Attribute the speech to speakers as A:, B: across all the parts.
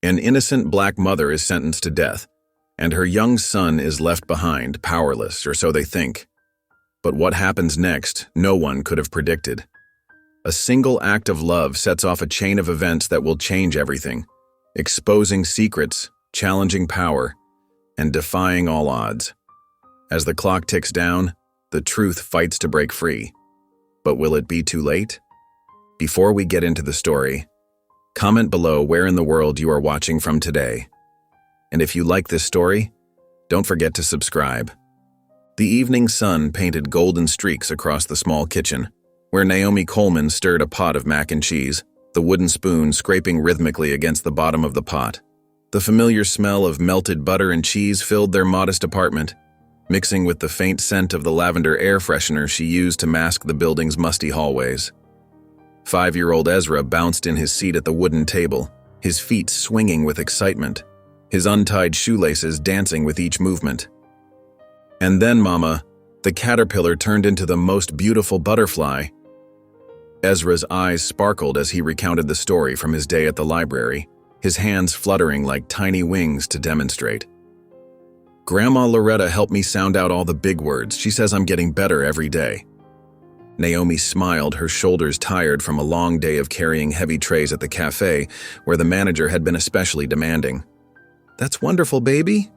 A: An innocent black mother is sentenced to death, and her young son is left behind, powerless, or so they think. But what happens next, no one could have predicted. A single act of love sets off a chain of events that will change everything, exposing secrets, challenging power, and defying all odds. As the clock ticks down, the truth fights to break free. But will it be too late? Before we get into the story, comment below where in the world you are watching from today. And if you like this story, don't forget to subscribe. The evening sun painted golden streaks across the small kitchen, where Naomi Coleman stirred a pot of mac and cheese, the wooden spoon scraping rhythmically against the bottom of the pot. The familiar smell of melted butter and cheese filled their modest apartment, mixing with the faint scent of the lavender air freshener she used to mask the building's musty hallways. 5-year-old Ezra bounced in his seat at the wooden table, his feet swinging with excitement, his untied shoelaces dancing with each movement. And then, Mama, the caterpillar turned into the most beautiful butterfly. Ezra's eyes sparkled as he recounted the story from his day at the library, his hands fluttering like tiny wings to demonstrate. Grandma Loretta helped me sound out all the big words. She says I'm getting better every day. Naomi smiled, her shoulders tired from a long day of carrying heavy trays at the cafe, where the manager had been especially demanding. That's wonderful, baby,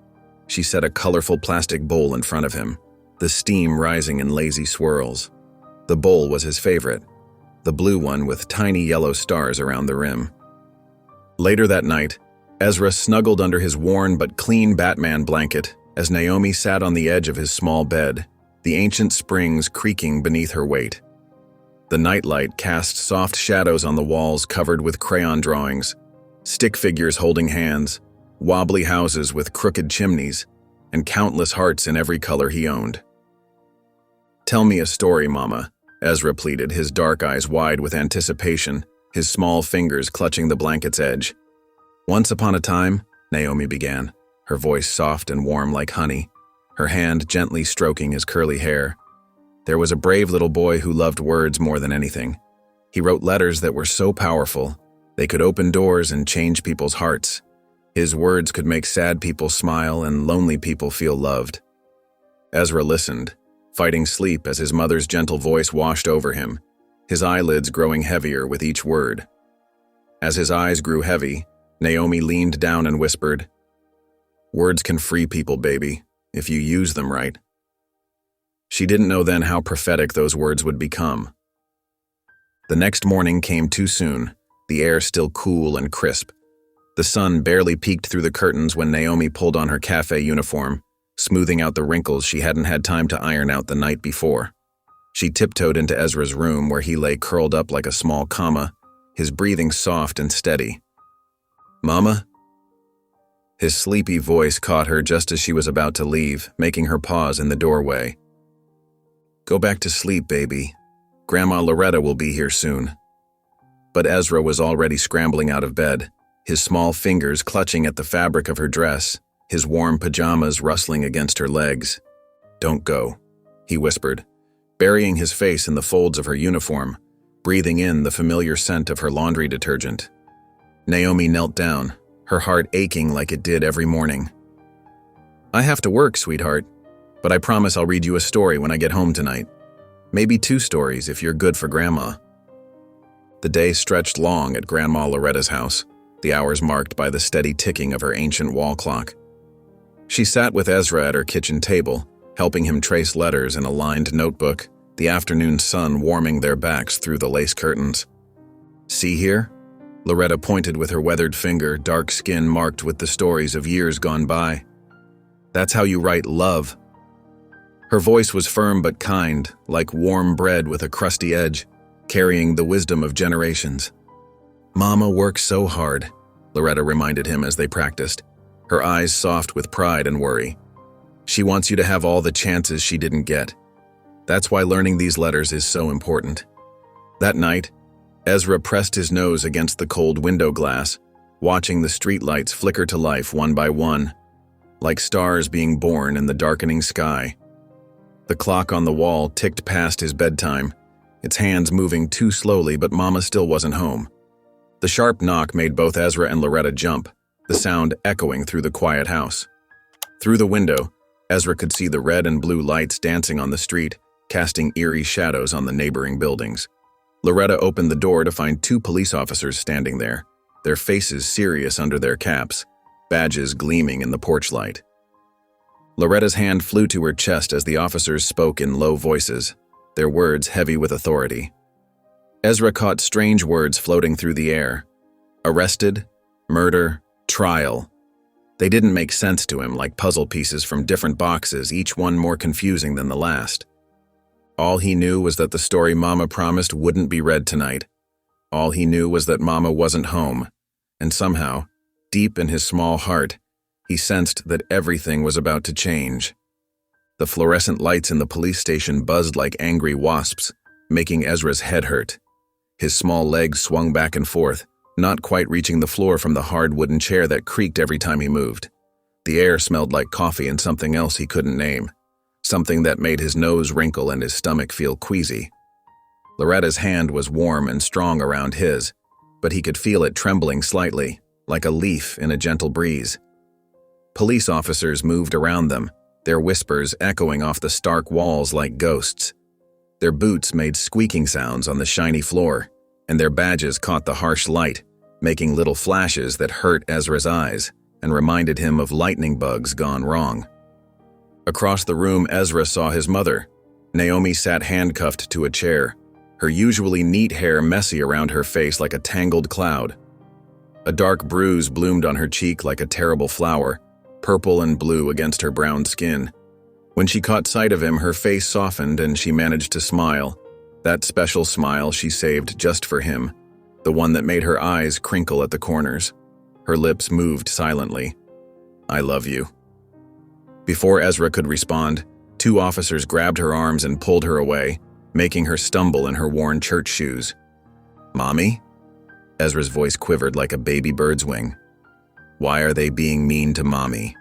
A: she set a colorful plastic bowl in front of him, the steam rising in lazy swirls. The bowl was his favorite, the blue one with tiny yellow stars around the rim. Later that night, Ezra snuggled under his worn but clean Batman blanket as Naomi sat on the edge of his small bed, the ancient springs creaking beneath her weight. The nightlight cast soft shadows on the walls covered with crayon drawings, stick figures holding hands, wobbly houses with crooked chimneys, and countless hearts in every color he owned. Tell me a story, Mama, Ezra pleaded, his dark eyes wide with anticipation, his small fingers clutching the blanket's edge. Once upon a time, Naomi began, her voice soft and warm like honey, her hand gently stroking his curly hair. There was a brave little boy who loved words more than anything. He wrote letters that were so powerful, they could open doors and change people's hearts. His words could make sad people smile and lonely people feel loved. Ezra listened, fighting sleep as his mother's gentle voice washed over him, his eyelids growing heavier with each word. As his eyes grew heavy, Naomi leaned down and whispered, "Words can free people, baby, if you use them right." She didn't know then how prophetic those words would become. The next morning came too soon, the air still cool and crisp. The sun barely peeked through the curtains when Naomi pulled on her cafe uniform, smoothing out the wrinkles she hadn't had time to iron out the night before. She tiptoed into Ezra's room where he lay curled up like a small comma, his breathing soft and steady. "Mama?" His sleepy voice caught her just as she was about to leave, making her pause in the doorway. "Go back to sleep, baby. Grandma Loretta will be here soon." But Ezra was already scrambling out of bed, his small fingers clutching at the fabric of her dress, his warm pajamas rustling against her legs. "Don't go," he whispered, burying his face in the folds of her uniform, breathing in the familiar scent of her laundry detergent. Naomi knelt down, her heart aching like it did every morning. "I have to work, sweetheart, but I promise I'll read you a story when I get home tonight. Maybe 2 stories if you're good for Grandma." The day stretched long at Grandma Loretta's house, the hours marked by the steady ticking of her ancient wall clock. She sat with Ezra at her kitchen table, helping him trace letters in a lined notebook, the afternoon sun warming their backs through the lace curtains. "See here?" Loretta pointed with her weathered finger, dark skin marked with the stories of years gone by. "That's how you write love." Her voice was firm but kind, like warm bread with a crusty edge, carrying the wisdom of generations. "Mama works so hard," Loretta reminded him as they practiced, her eyes soft with pride and worry. "She wants you to have all the chances she didn't get. That's why learning these letters is so important." That night, Ezra pressed his nose against the cold window glass, watching the streetlights flicker to life one by one, like stars being born in the darkening sky. The clock on the wall ticked past his bedtime, its hands moving too slowly, but Mama still wasn't home. The sharp knock made both Ezra and Loretta jump, the sound echoing through the quiet house. Through the window, Ezra could see the red and blue lights dancing on the street, casting eerie shadows on the neighboring buildings. Loretta opened the door to find 2 police officers standing there, their faces serious under their caps, badges gleaming in the porch light. Loretta's hand flew to her chest as the officers spoke in low voices, their words heavy with authority. Ezra caught strange words floating through the air. Arrested, murder, trial. They didn't make sense to him, like puzzle pieces from different boxes, each one more confusing than the last. All he knew was that the story Mama promised wouldn't be read tonight. All he knew was that Mama wasn't home, and somehow, deep in his small heart, he sensed that everything was about to change. The fluorescent lights in the police station buzzed like angry wasps, making Ezra's head hurt. His small legs swung back and forth, not quite reaching the floor from the hard wooden chair that creaked every time he moved. The air smelled like coffee and something else he couldn't name, something that made his nose wrinkle and his stomach feel queasy. Loretta's hand was warm and strong around his, but he could feel it trembling slightly, like a leaf in a gentle breeze. Police officers moved around them, their whispers echoing off the stark walls like ghosts. Their boots made squeaking sounds on the shiny floor, and their badges caught the harsh light, making little flashes that hurt Ezra's eyes and reminded him of lightning bugs gone wrong. Across the room, Ezra saw his mother. Naomi sat handcuffed to a chair, her usually neat hair messy around her face like a tangled cloud. A dark bruise bloomed on her cheek like a terrible flower, purple and blue against her brown skin. When she caught sight of him, her face softened and she managed to smile, that special smile she saved just for him, the one that made her eyes crinkle at the corners. Her lips moved silently. "I love you." Before Ezra could respond, 2 officers grabbed her arms and pulled her away, making her stumble in her worn church shoes. "Mommy?" Ezra's voice quivered like a baby bird's wing. "Why are they being mean to Mommy?"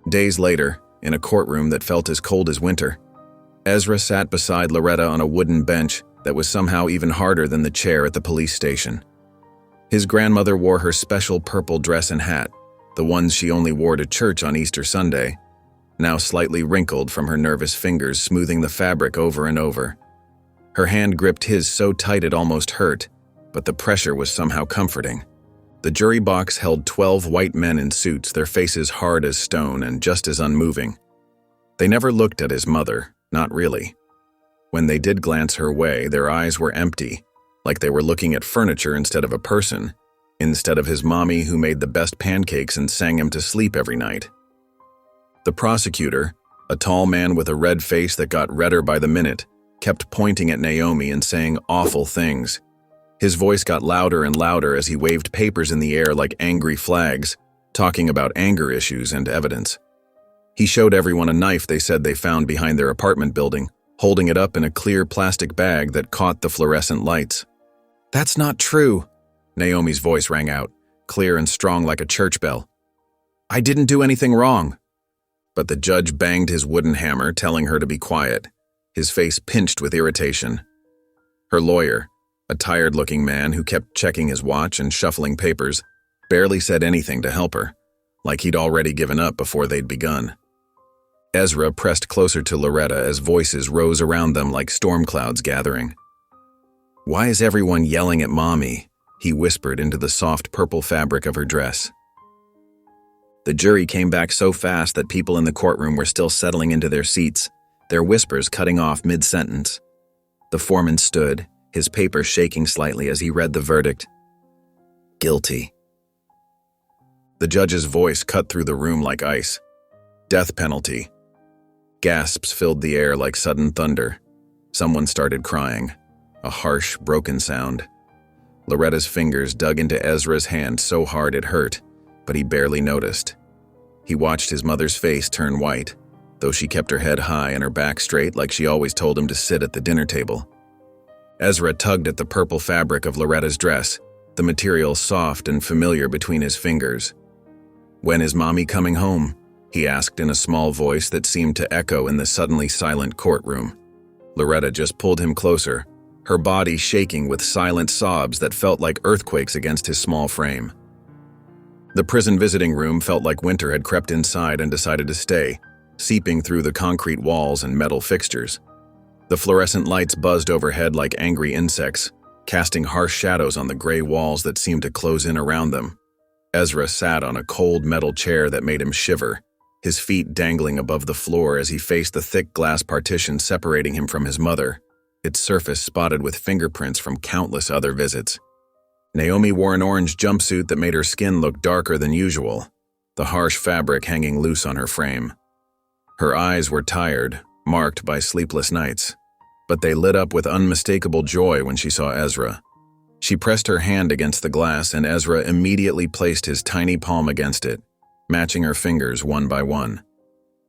A: Days later, in a courtroom that felt as cold as winter, Ezra sat beside Loretta on a wooden bench that was somehow even harder than the chair at the police station. His grandmother wore her special purple dress and hat, the ones she only wore to church on Easter Sunday, now slightly wrinkled from her nervous fingers smoothing the fabric over and over. Her hand gripped his so tight it almost hurt, but the pressure was somehow comforting. The jury box held 12 white men in suits, their faces hard as stone and just as unmoving. They never looked at his mother, not really. When they did glance her way, their eyes were empty, like they were looking at furniture instead of a person, instead of his mommy who made the best pancakes and sang him to sleep every night. The prosecutor, a tall man with a red face that got redder by the minute, kept pointing at Naomi and saying awful things. His voice got louder and louder as he waved papers in the air like angry flags, talking about anger issues and evidence. He showed everyone a knife they said they found behind their apartment building, holding it up in a clear plastic bag that caught the fluorescent lights. "That's not true," Naomi's voice rang out, clear and strong like a church bell. "I didn't do anything wrong." But the judge banged his wooden hammer, telling her to be quiet, his face pinched with irritation. Her lawyer, a tired-looking man who kept checking his watch and shuffling papers, barely said anything to help her, like he'd already given up before they'd begun. Ezra pressed closer to Loretta as voices rose around them like storm clouds gathering. "Why is everyone yelling at Mommy?" he whispered into the soft purple fabric of her dress. The jury came back so fast that people in the courtroom were still settling into their seats, their whispers cutting off mid-sentence. The foreman stood, his paper shaking slightly as he read the verdict. "Guilty." The judge's voice cut through the room like ice. "Death penalty." Gasps filled the air like sudden thunder. Someone started crying, a harsh, broken sound. Loretta's fingers dug into Ezra's hand so hard it hurt, but he barely noticed. He watched his mother's face turn white, though she kept her head high and her back straight like she always told him to sit at the dinner table. Ezra tugged at the purple fabric of Loretta's dress, the material soft and familiar between his fingers. "When is Mommy coming home?" he asked in a small voice that seemed to echo in the suddenly silent courtroom. Loretta just pulled him closer, her body shaking with silent sobs that felt like earthquakes against his small frame. The prison visiting room felt like winter had crept inside and decided to stay, seeping through the concrete walls and metal fixtures. The fluorescent lights buzzed overhead like angry insects, casting harsh shadows on the gray walls that seemed to close in around them. Ezra sat on a cold metal chair that made him shiver, his feet dangling above the floor as he faced the thick glass partition separating him from his mother, its surface spotted with fingerprints from countless other visits. Naomi wore an orange jumpsuit that made her skin look darker than usual, the harsh fabric hanging loose on her frame. Her eyes were tired, marked by sleepless nights, but they lit up with unmistakable joy when she saw Ezra. She pressed her hand against the glass, and Ezra immediately placed his tiny palm against it, matching her fingers one by one.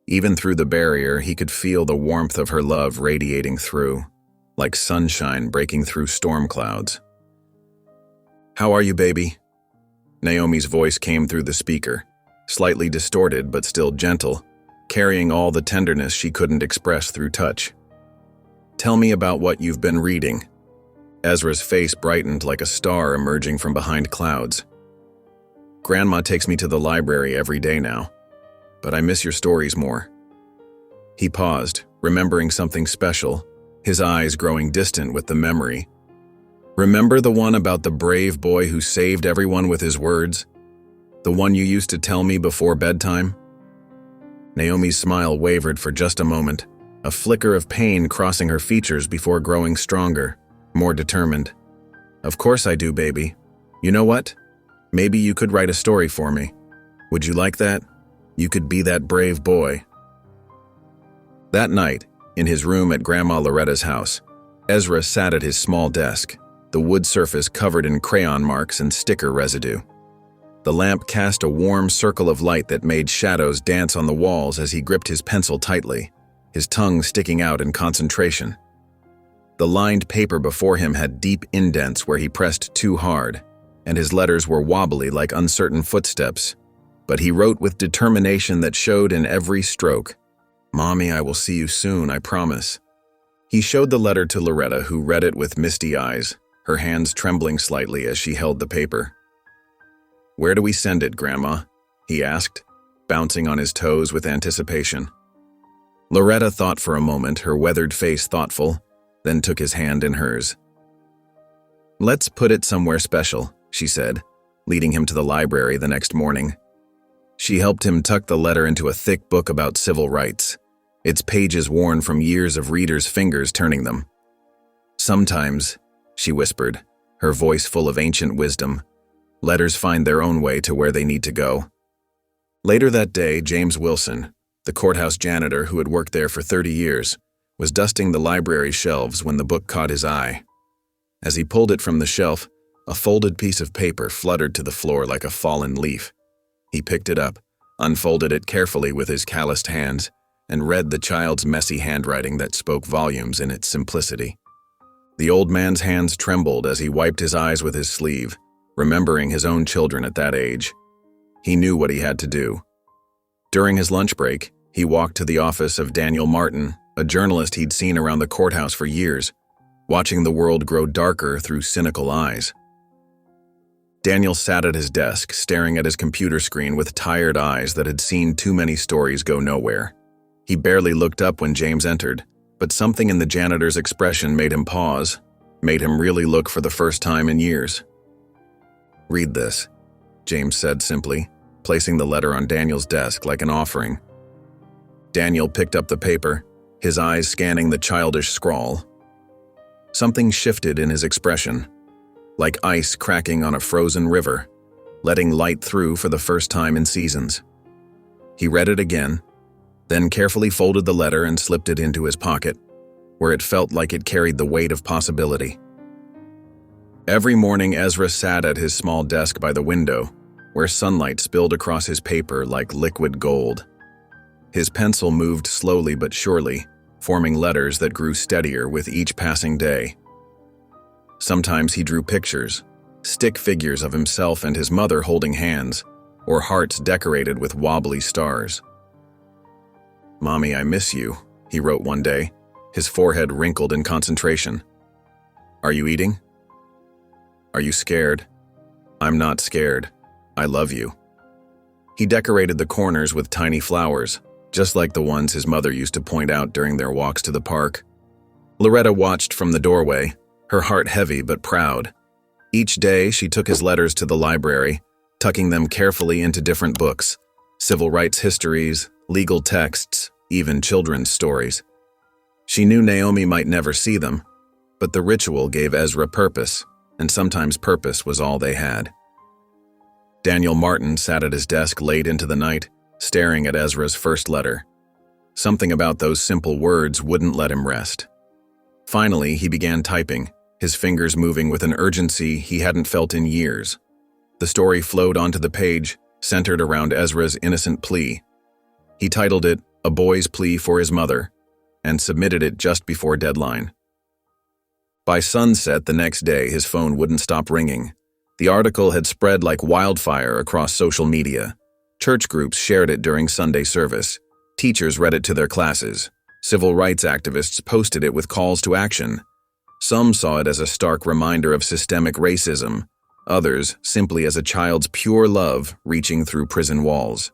A: Even through the barrier, he could feel the warmth of her love radiating through, like sunshine breaking through storm clouds. "How are you, baby?" Naomi's voice came through the speaker, slightly distorted but still gentle, carrying all the tenderness she couldn't express through touch. "Tell me about what you've been reading." Ezra's face brightened like a star emerging from behind clouds. "Grandma takes me to the library every day now, but I miss your stories more." He paused, remembering something special, his eyes growing distant with the memory. "Remember the one about the brave boy who saved everyone with his words? The one you used to tell me before bedtime?" Naomi's smile wavered for just a moment, a flicker of pain crossing her features before growing stronger, more determined. "Of course I do, baby. You know what? Maybe you could write a story for me. Would you like that? You could be that brave boy." That night, in his room at Grandma Loretta's house, Ezra sat at his small desk, the wood surface covered in crayon marks and sticker residue. The lamp cast a warm circle of light that made shadows dance on the walls as he gripped his pencil tightly, his tongue sticking out in concentration. The lined paper before him had deep indents where he pressed too hard, and his letters were wobbly like uncertain footsteps, but he wrote with determination that showed in every stroke. "Mommy, I will see you soon, I promise." He showed the letter to Loretta, who read it with misty eyes, her hands trembling slightly as she held the paper. "Where do we send it, Grandma?" he asked, bouncing on his toes with anticipation. Loretta thought for a moment, her weathered face thoughtful, then took his hand in hers. "Let's put it somewhere special," she said, leading him to the library the next morning. She helped him tuck the letter into a thick book about civil rights, its pages worn from years of readers' fingers turning them. "Sometimes," she whispered, her voice full of ancient wisdom, "letters find their own way to where they need to go." Later that day, James Wilson, the courthouse janitor who had worked there for 30 years, was dusting the library shelves when the book caught his eye. As he pulled it from the shelf, a folded piece of paper fluttered to the floor like a fallen leaf. He picked it up, unfolded it carefully with his calloused hands, and read the child's messy handwriting that spoke volumes in its simplicity. The old man's hands trembled as he wiped his eyes with his sleeve, remembering his own children at that age. He knew what he had to do. During his lunch break, he walked to the office of Daniel Martin, a journalist he'd seen around the courthouse for years, watching the world grow darker through cynical eyes. Daniel sat at his desk, staring at his computer screen with tired eyes that had seen too many stories go nowhere. He barely looked up when James entered, but something in the janitor's expression made him pause, made him really look for the first time in years. "Read this," James said simply, placing the letter on Daniel's desk like an offering. Daniel picked up the paper, his eyes scanning the childish scrawl. Something shifted in his expression, like ice cracking on a frozen river, letting light through for the first time in seasons. He read it again, then carefully folded the letter and slipped it into his pocket, where it felt like it carried the weight of possibility. Every morning, Ezra sat at his small desk by the window, where sunlight spilled across his paper like liquid gold. His pencil moved slowly but surely, forming letters that grew steadier with each passing day. Sometimes he drew pictures, stick figures of himself and his mother holding hands, or hearts decorated with wobbly stars. "Mommy, I miss you," he wrote one day, his forehead wrinkled in concentration. "Are you eating? Are you scared? I'm not scared. I love you." He decorated the corners with tiny flowers, just like the ones his mother used to point out during their walks to the park. Loretta watched from the doorway, her heart heavy but proud. Each day, she took his letters to the library, tucking them carefully into different books, civil rights histories, legal texts, even children's stories. She knew Naomi might never see them, but the ritual gave Ezra purpose, and sometimes purpose was all they had. Daniel Martin sat at his desk late into the night, staring at Ezra's first letter. Something about those simple words wouldn't let him rest. Finally, he began typing, his fingers moving with an urgency he hadn't felt in years. The story flowed onto the page, centered around Ezra's innocent plea. He titled it, "A Boy's Plea for His Mother," and submitted it just before deadline. By sunset the next day, his phone wouldn't stop ringing. The article had spread like wildfire across social media. Church groups shared it during Sunday service. Teachers read it to their classes. Civil rights activists posted it with calls to action. Some saw it as a stark reminder of systemic racism, others simply as a child's pure love reaching through prison walls.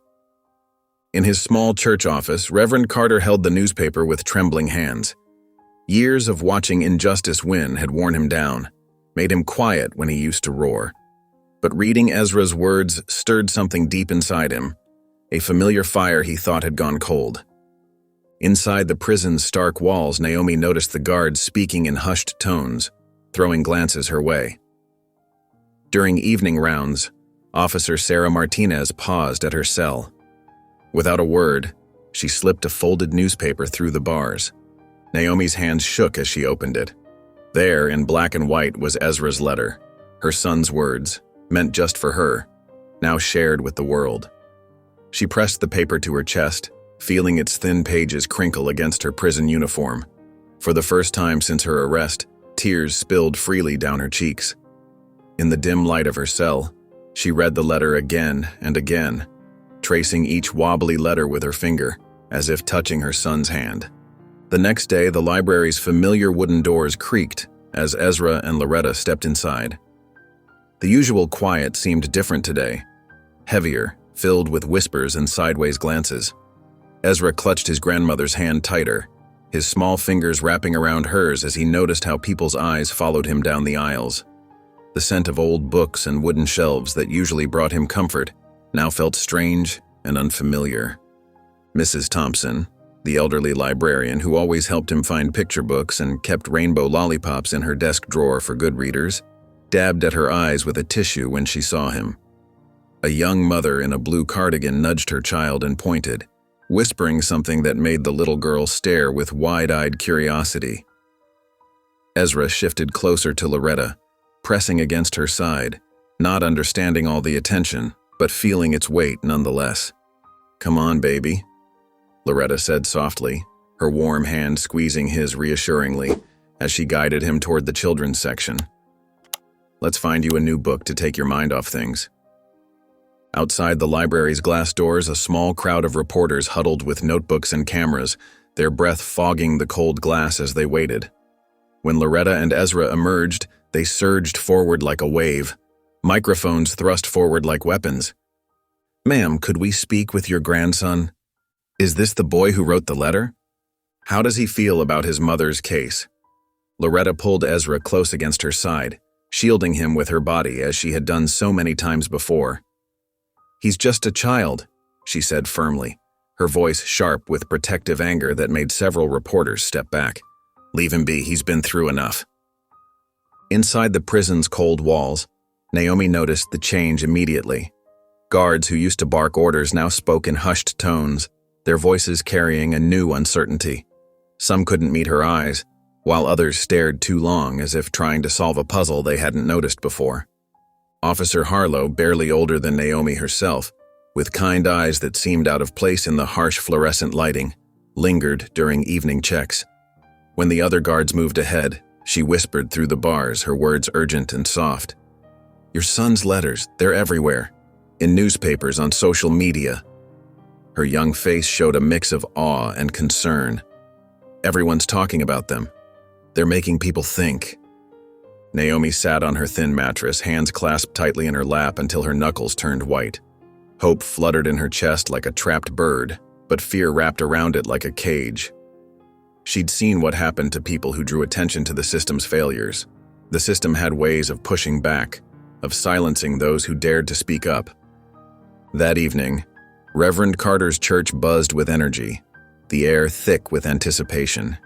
A: In his small church office, Reverend Carter held the newspaper with trembling hands. Years of watching injustice win had worn him down, made him quiet when he used to roar. But reading Ezra's words stirred something deep inside him, a familiar fire he thought had gone cold. Inside the prison's stark walls, Naomi noticed the guards speaking in hushed tones, throwing glances her way. During evening rounds, Officer Sarah Martinez paused at her cell. Without a word, she slipped a folded newspaper through the bars. Naomi's hands shook as she opened it. There, in black and white, was Ezra's letter, her son's words, meant just for her, now shared with the world. She pressed the paper to her chest, feeling its thin pages crinkle against her prison uniform. For the first time since her arrest, tears spilled freely down her cheeks. In the dim light of her cell, she read the letter again and again, tracing each wobbly letter with her finger, as if touching her son's hand. The next day, the library's familiar wooden doors creaked as Ezra and Loretta stepped inside. The usual quiet seemed different today, heavier, filled with whispers and sideways glances. Ezra clutched his grandmother's hand tighter, his small fingers wrapping around hers as he noticed how people's eyes followed him down the aisles. The scent of old books and wooden shelves that usually brought him comfort now felt strange and unfamiliar. Mrs. Thompson, the elderly librarian who always helped him find picture books and kept rainbow lollipops in her desk drawer for good readers, dabbed at her eyes with a tissue when she saw him. A young mother in a blue cardigan nudged her child and pointed, whispering something that made the little girl stare with wide-eyed curiosity. Ezra shifted closer to Loretta, pressing against her side, not understanding all the attention, but feeling its weight nonetheless. "Come on, baby," Loretta said softly, her warm hand squeezing his reassuringly as she guided him toward the children's section. "Let's find you a new book to take your mind off things." Outside the library's glass doors, a small crowd of reporters huddled with notebooks and cameras, their breath fogging the cold glass as they waited. When Loretta and Ezra emerged, they surged forward like a wave, microphones thrust forward like weapons. "Ma'am, could we speak with your grandson? Is this the boy who wrote the letter? How does he feel about his mother's case?" Loretta pulled Ezra close against her side, shielding him with her body as she had done so many times before. "He's just a child," she said firmly, her voice sharp with protective anger that made several reporters step back. "Leave him be, he's been through enough." Inside the prison's cold walls, Naomi noticed the change immediately. Guards who used to bark orders now spoke in hushed tones, their voices carrying a new uncertainty. Some couldn't meet her eyes, while others stared too long as if trying to solve a puzzle they hadn't noticed before. Officer Harlow, barely older than Naomi herself, with kind eyes that seemed out of place in the harsh fluorescent lighting, lingered during evening checks. When the other guards moved ahead, she whispered through the bars, her words urgent and soft. "Your son's letters, they're everywhere. In newspapers, on social media." Her young face showed a mix of awe and concern. "Everyone's talking about them. They're making people think." Naomi sat on her thin mattress, hands clasped tightly in her lap until her knuckles turned white. Hope fluttered in her chest like a trapped bird, but fear wrapped around it like a cage. She'd seen what happened to people who drew attention to the system's failures. The system had ways of pushing back, of silencing those who dared to speak up. That evening, Reverend Carter's church buzzed with energy, the air thick with anticipation.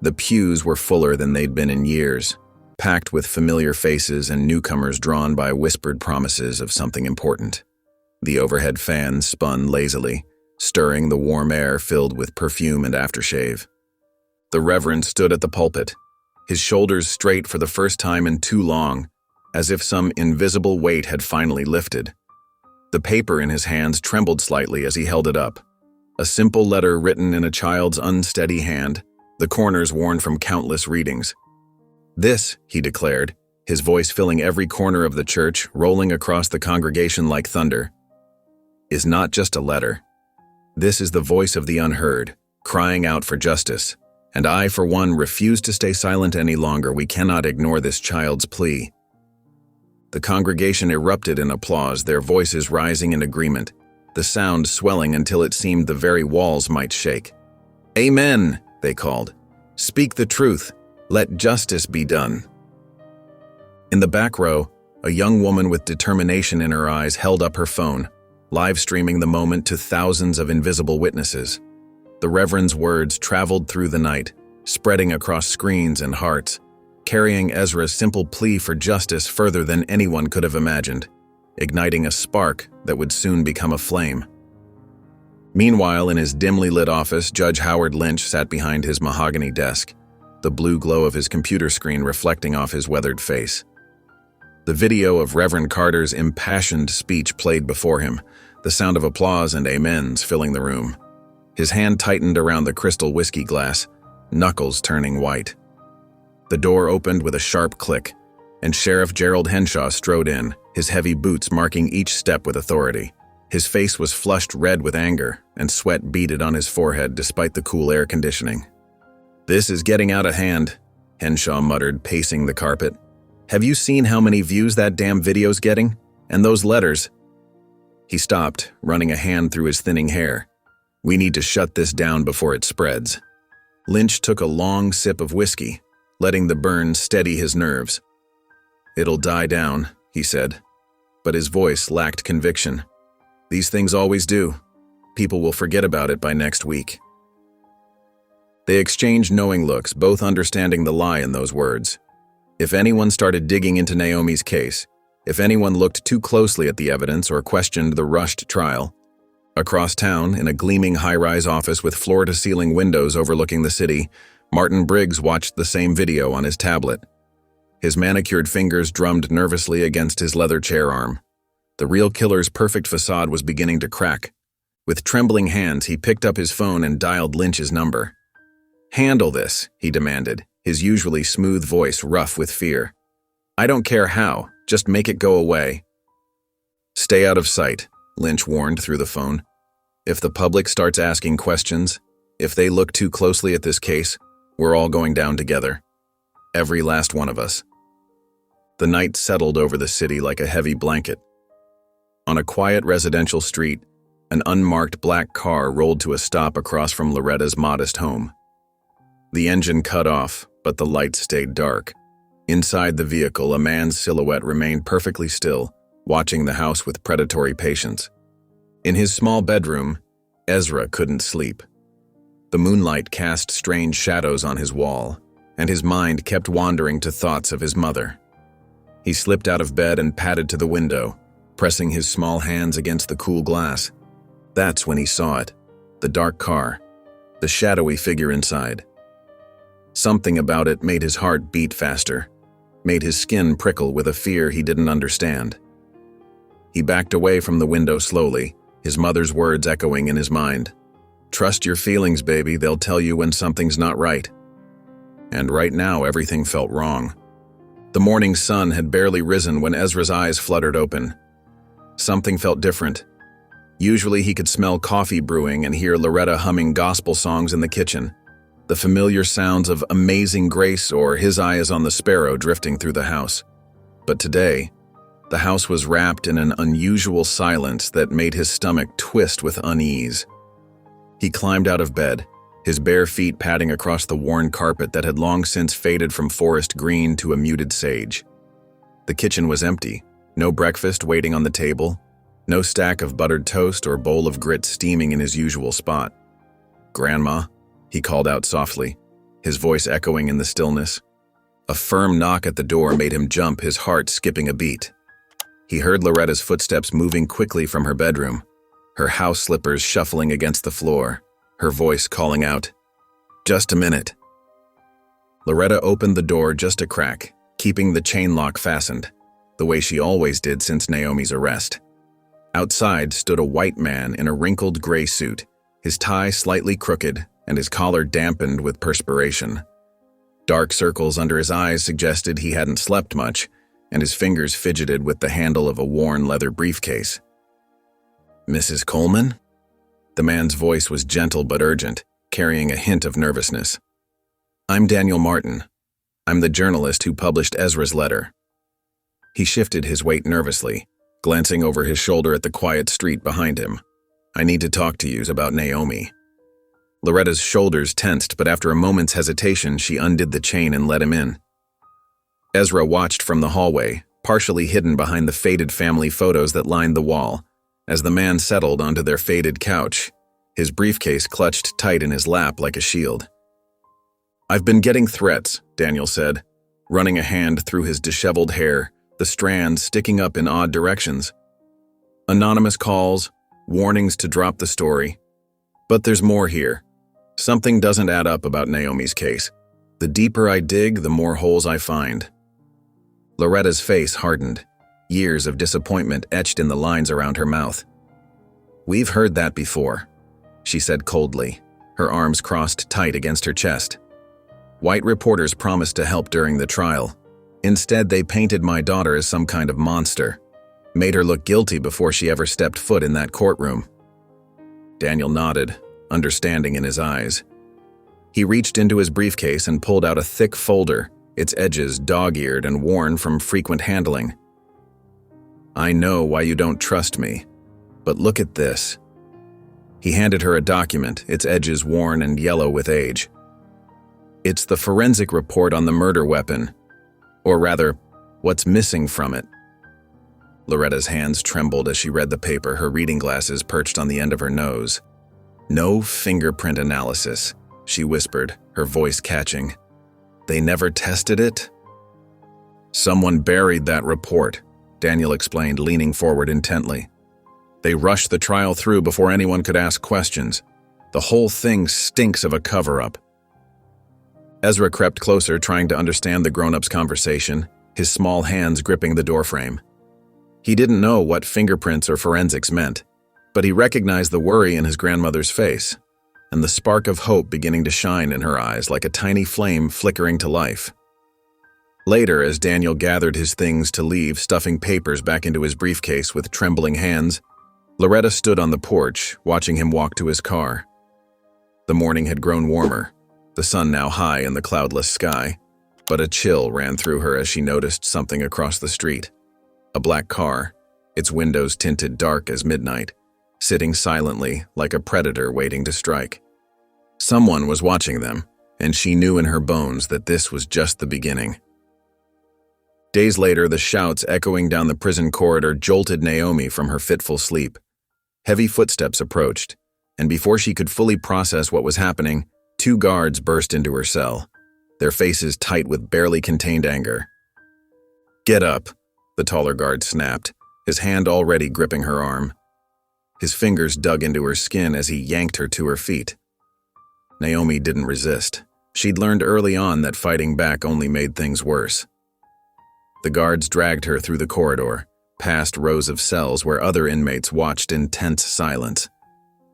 A: The pews were fuller than they'd been in years, packed with familiar faces and newcomers drawn by whispered promises of something important. The overhead fans spun lazily, stirring the warm air filled with perfume and aftershave. The Reverend stood at the pulpit, his shoulders straight for the first time in too long, as if some invisible weight had finally lifted. The paper in his hands trembled slightly as he held it up. A simple letter written in a child's unsteady hand, the corners worn from countless readings. "This," he declared, his voice filling every corner of the church, rolling across the congregation like thunder, "is not just a letter. This is the voice of the unheard, crying out for justice. And I, for one, refuse to stay silent any longer. We cannot ignore this child's plea." The congregation erupted in applause, their voices rising in agreement, the sound swelling until it seemed the very walls might shake. "Amen," they called. "Speak the truth. Let justice be done." In the back row, a young woman with determination in her eyes held up her phone, live streaming the moment to thousands of invisible witnesses. The Reverend's words traveled through the night, spreading across screens and hearts, carrying Ezra's simple plea for justice further than anyone could have imagined, igniting a spark that would soon become a flame. Meanwhile, in his dimly lit office, Judge Howard Lynch sat behind his mahogany desk, the blue glow of his computer screen reflecting off his weathered face. The video of Reverend Carter's impassioned speech played before him, the sound of applause and amens filling the room. His hand tightened around the crystal whiskey glass, knuckles turning white. The door opened with a sharp click, and Sheriff Gerald Henshaw strode in, his heavy boots marking each step with authority. His face was flushed red with anger, and sweat beaded on his forehead despite the cool air conditioning. "This is getting out of hand," Henshaw muttered, pacing the carpet. "Have you seen how many views that damn video's getting? And those letters?" He stopped, running a hand through his thinning hair. "We need to shut this down before it spreads." Lynch took a long sip of whiskey, letting the burn steady his nerves. "It'll die down," he said, but his voice lacked conviction. "These things always do. People will forget about it by next week." They exchanged knowing looks, both understanding the lie in those words. If anyone started digging into Naomi's case, if anyone looked too closely at the evidence or questioned the rushed trial, across town, in a gleaming high-rise office with floor-to-ceiling windows overlooking the city, Martin Briggs watched the same video on his tablet. His manicured fingers drummed nervously against his leather chair arm. The real killer's perfect facade was beginning to crack. With trembling hands, he picked up his phone and dialed Lynch's number. "Handle this," he demanded, his usually smooth voice rough with fear. "I don't care how, just make it go away." "Stay out of sight," Lynch warned through the phone. "If the public starts asking questions, if they look too closely at this case, we're all going down together. Every last one of us." The night settled over the city like a heavy blanket. On a quiet residential street, an unmarked black car rolled to a stop across from Loretta's modest home. The engine cut off, but the lights stayed dark. Inside the vehicle, a man's silhouette remained perfectly still, watching the house with predatory patience. In his small bedroom, Ezra couldn't sleep. The moonlight cast strange shadows on his wall, and his mind kept wandering to thoughts of his mother. He slipped out of bed and padded to the window, pressing his small hands against the cool glass. That's when he saw it, the dark car, the shadowy figure inside. Something about it made his heart beat faster, made his skin prickle with a fear he didn't understand. He backed away from the window slowly, his mother's words echoing in his mind. "Trust your feelings, baby, they'll tell you when something's not right." And right now, everything felt wrong. The morning sun had barely risen when Ezra's eyes fluttered open. Something felt different. Usually he could smell coffee brewing and hear Loretta humming gospel songs in the kitchen, the familiar sounds of Amazing Grace or His Eye is on the Sparrow drifting through the house. But today, The house was wrapped in an unusual silence that made his stomach twist with unease. He climbed out of bed, his bare feet padding across the worn carpet that had long since faded from forest green to a muted sage. The kitchen was empty, no breakfast waiting on the table, no stack of buttered toast or bowl of grits steaming in his usual spot. "Grandma," he called out softly, his voice echoing in the stillness. A firm knock at the door made him jump, his heart skipping a beat. He heard Loretta's footsteps moving quickly from her bedroom, her house slippers shuffling against the floor, her voice calling out, "Just a minute." Loretta opened the door just a crack, keeping the chain lock fastened, the way she always did since Naomi's arrest. Outside stood a white man in a wrinkled gray suit, his tie slightly crooked and his collar dampened with perspiration. Dark circles under his eyes suggested he hadn't slept much, and his fingers fidgeted with the handle of a worn leather briefcase. "Mrs. Coleman?" The man's voice was gentle but urgent, carrying a hint of nervousness. "I'm Daniel Martin. I'm the journalist who published Ezra's letter." He shifted his weight nervously, glancing over his shoulder at the quiet street behind him. "I need to talk to you about Naomi." Loretta's shoulders tensed, but after a moment's hesitation, she undid the chain and let him in. Ezra watched from the hallway, partially hidden behind the faded family photos that lined the wall, as the man settled onto their faded couch, his briefcase clutched tight in his lap like a shield. "I've been getting threats," Daniel said, running a hand through his disheveled hair, the strands sticking up in odd directions. "Anonymous calls, warnings to drop the story. But there's more here. Something doesn't add up about Naomi's case. The deeper I dig, the more holes I find." Loretta's face hardened, years of disappointment etched in the lines around her mouth. "We've heard that before," she said coldly, her arms crossed tight against her chest. "White reporters promised to help during the trial. Instead, they painted my daughter as some kind of monster, made her look guilty before she ever stepped foot in that courtroom." Daniel nodded, understanding in his eyes. He reached into his briefcase and pulled out a thick folder, its edges dog-eared and worn from frequent handling. "I know why you don't trust me, but look at this." He handed her a document, its edges worn and yellow with age. "It's the forensic report on the murder weapon, or rather, what's missing from it." Loretta's hands trembled as she read the paper, her reading glasses perched on the end of her nose. "No fingerprint analysis," she whispered, her voice catching. "They never tested it?" "Someone buried that report," Daniel explained, leaning forward intently. "They rushed the trial through before anyone could ask questions. The whole thing stinks of a cover-up." Ezra crept closer, trying to understand the grown-up's conversation, his small hands gripping the doorframe. He didn't know what fingerprints or forensics meant, but he recognized the worry in his grandmother's face, and the spark of hope beginning to shine in her eyes like a tiny flame flickering to life. Later, as Daniel gathered his things to leave, stuffing papers back into his briefcase with trembling hands, Loretta stood on the porch, watching him walk to his car. The morning had grown warmer, the sun now high in the cloudless sky, but a chill ran through her as she noticed something across the street. A black car, its windows tinted dark as midnight, sitting silently like a predator waiting to strike. Someone was watching them, and she knew in her bones that this was just the beginning. Days later, the shouts echoing down the prison corridor jolted Naomi from her fitful sleep. Heavy footsteps approached, and before she could fully process what was happening, 2 guards burst into her cell, their faces tight with barely contained anger. "Get up," the taller guard snapped, his hand already gripping her arm. His fingers dug into her skin as he yanked her to her feet. Naomi didn't resist. She'd learned early on that fighting back only made things worse. The guards dragged her through the corridor, past rows of cells where other inmates watched in tense silence.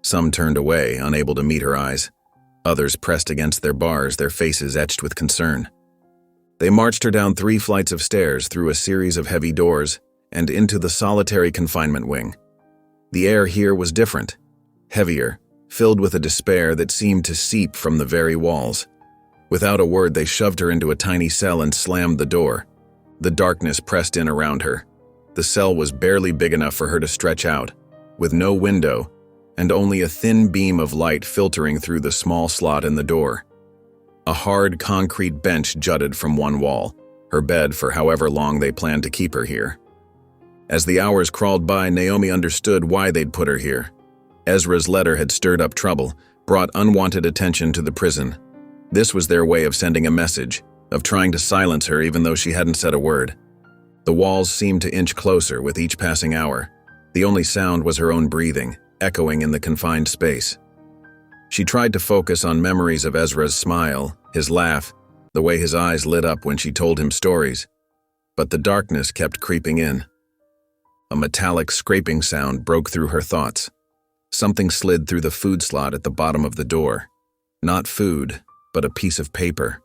A: Some turned away, unable to meet her eyes. Others pressed against their bars, their faces etched with concern. They marched her down 3 flights of stairs, through a series of heavy doors, and into the solitary confinement wing. The air here was different, heavier, filled with a despair that seemed to seep from the very walls. Without a word, they shoved her into a tiny cell and slammed the door. The darkness pressed in around her. The cell was barely big enough for her to stretch out, with no window and only a thin beam of light filtering through the small slot in the door. A hard concrete bench jutted from one wall, her bed for however long they planned to keep her here. As the hours crawled by, Naomi understood why they'd put her here. Ezra's letter had stirred up trouble, brought unwanted attention to the prison. This was their way of sending a message, of trying to silence her even though she hadn't said a word. The walls seemed to inch closer with each passing hour. The only sound was her own breathing, echoing in the confined space. She tried to focus on memories of Ezra's smile, his laugh, the way his eyes lit up when she told him stories. But the darkness kept creeping in. A metallic scraping sound broke through her thoughts. Something slid through the food slot at the bottom of the door. Not food, but a piece of paper.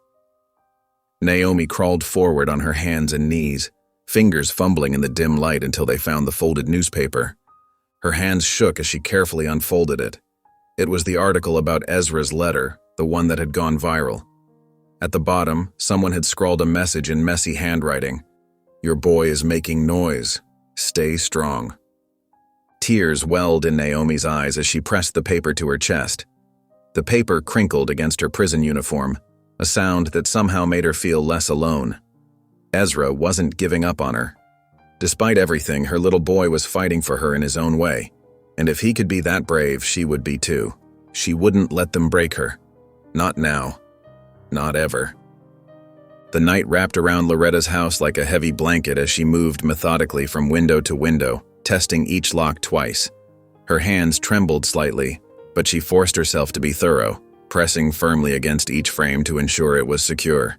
A: Naomi crawled forward on her hands and knees, fingers fumbling in the dim light until they found the folded newspaper. Her hands shook as she carefully unfolded it. It was the article about Ezra's letter, the one that had gone viral. At the bottom, someone had scrawled a message in messy handwriting. "Your boy is making noise. Stay strong." Tears welled in Naomi's eyes as she pressed the paper to her chest. The paper crinkled against her prison uniform, a sound that somehow made her feel less alone. Ezra wasn't giving up on her. Despite everything, her little boy was fighting for her in his own way, and if he could be that brave, she would be too. She wouldn't let them break her. Not now. Not ever. The night wrapped around Loretta's house like a heavy blanket as she moved methodically from window to window, testing each lock twice. Her hands trembled slightly, but she forced herself to be thorough, pressing firmly against each frame to ensure it was secure.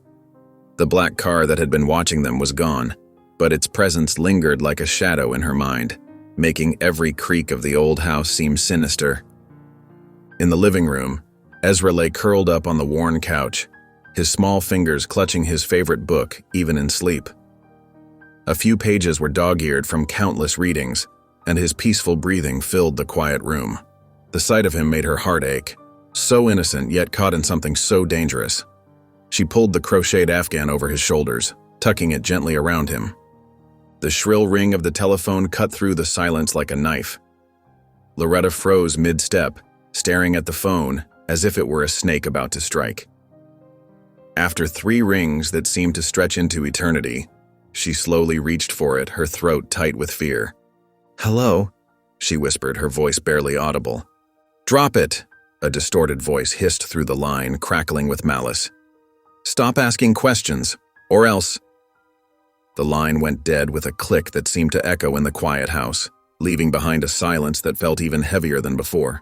A: The black car that had been watching them was gone, but its presence lingered like a shadow in her mind, making every creak of the old house seem sinister. In the living room, Ezra lay curled up on the worn couch, his small fingers clutching his favorite book, even in sleep. A few pages were dog-eared from countless readings, and his peaceful breathing filled the quiet room. The sight of him made her heart ache, so innocent yet caught in something so dangerous. She pulled the crocheted afghan over his shoulders, tucking it gently around him. The shrill ring of the telephone cut through the silence like a knife. Loretta froze mid-step, staring at the phone as if it were a snake about to strike. After 3 rings that seemed to stretch into eternity, she slowly reached for it, her throat tight with fear. "Hello," she whispered, her voice barely audible. "Drop it," a distorted voice hissed through the line, crackling with malice. "Stop asking questions, or else—" The line went dead with a click that seemed to echo in the quiet house, leaving behind a silence that felt even heavier than before.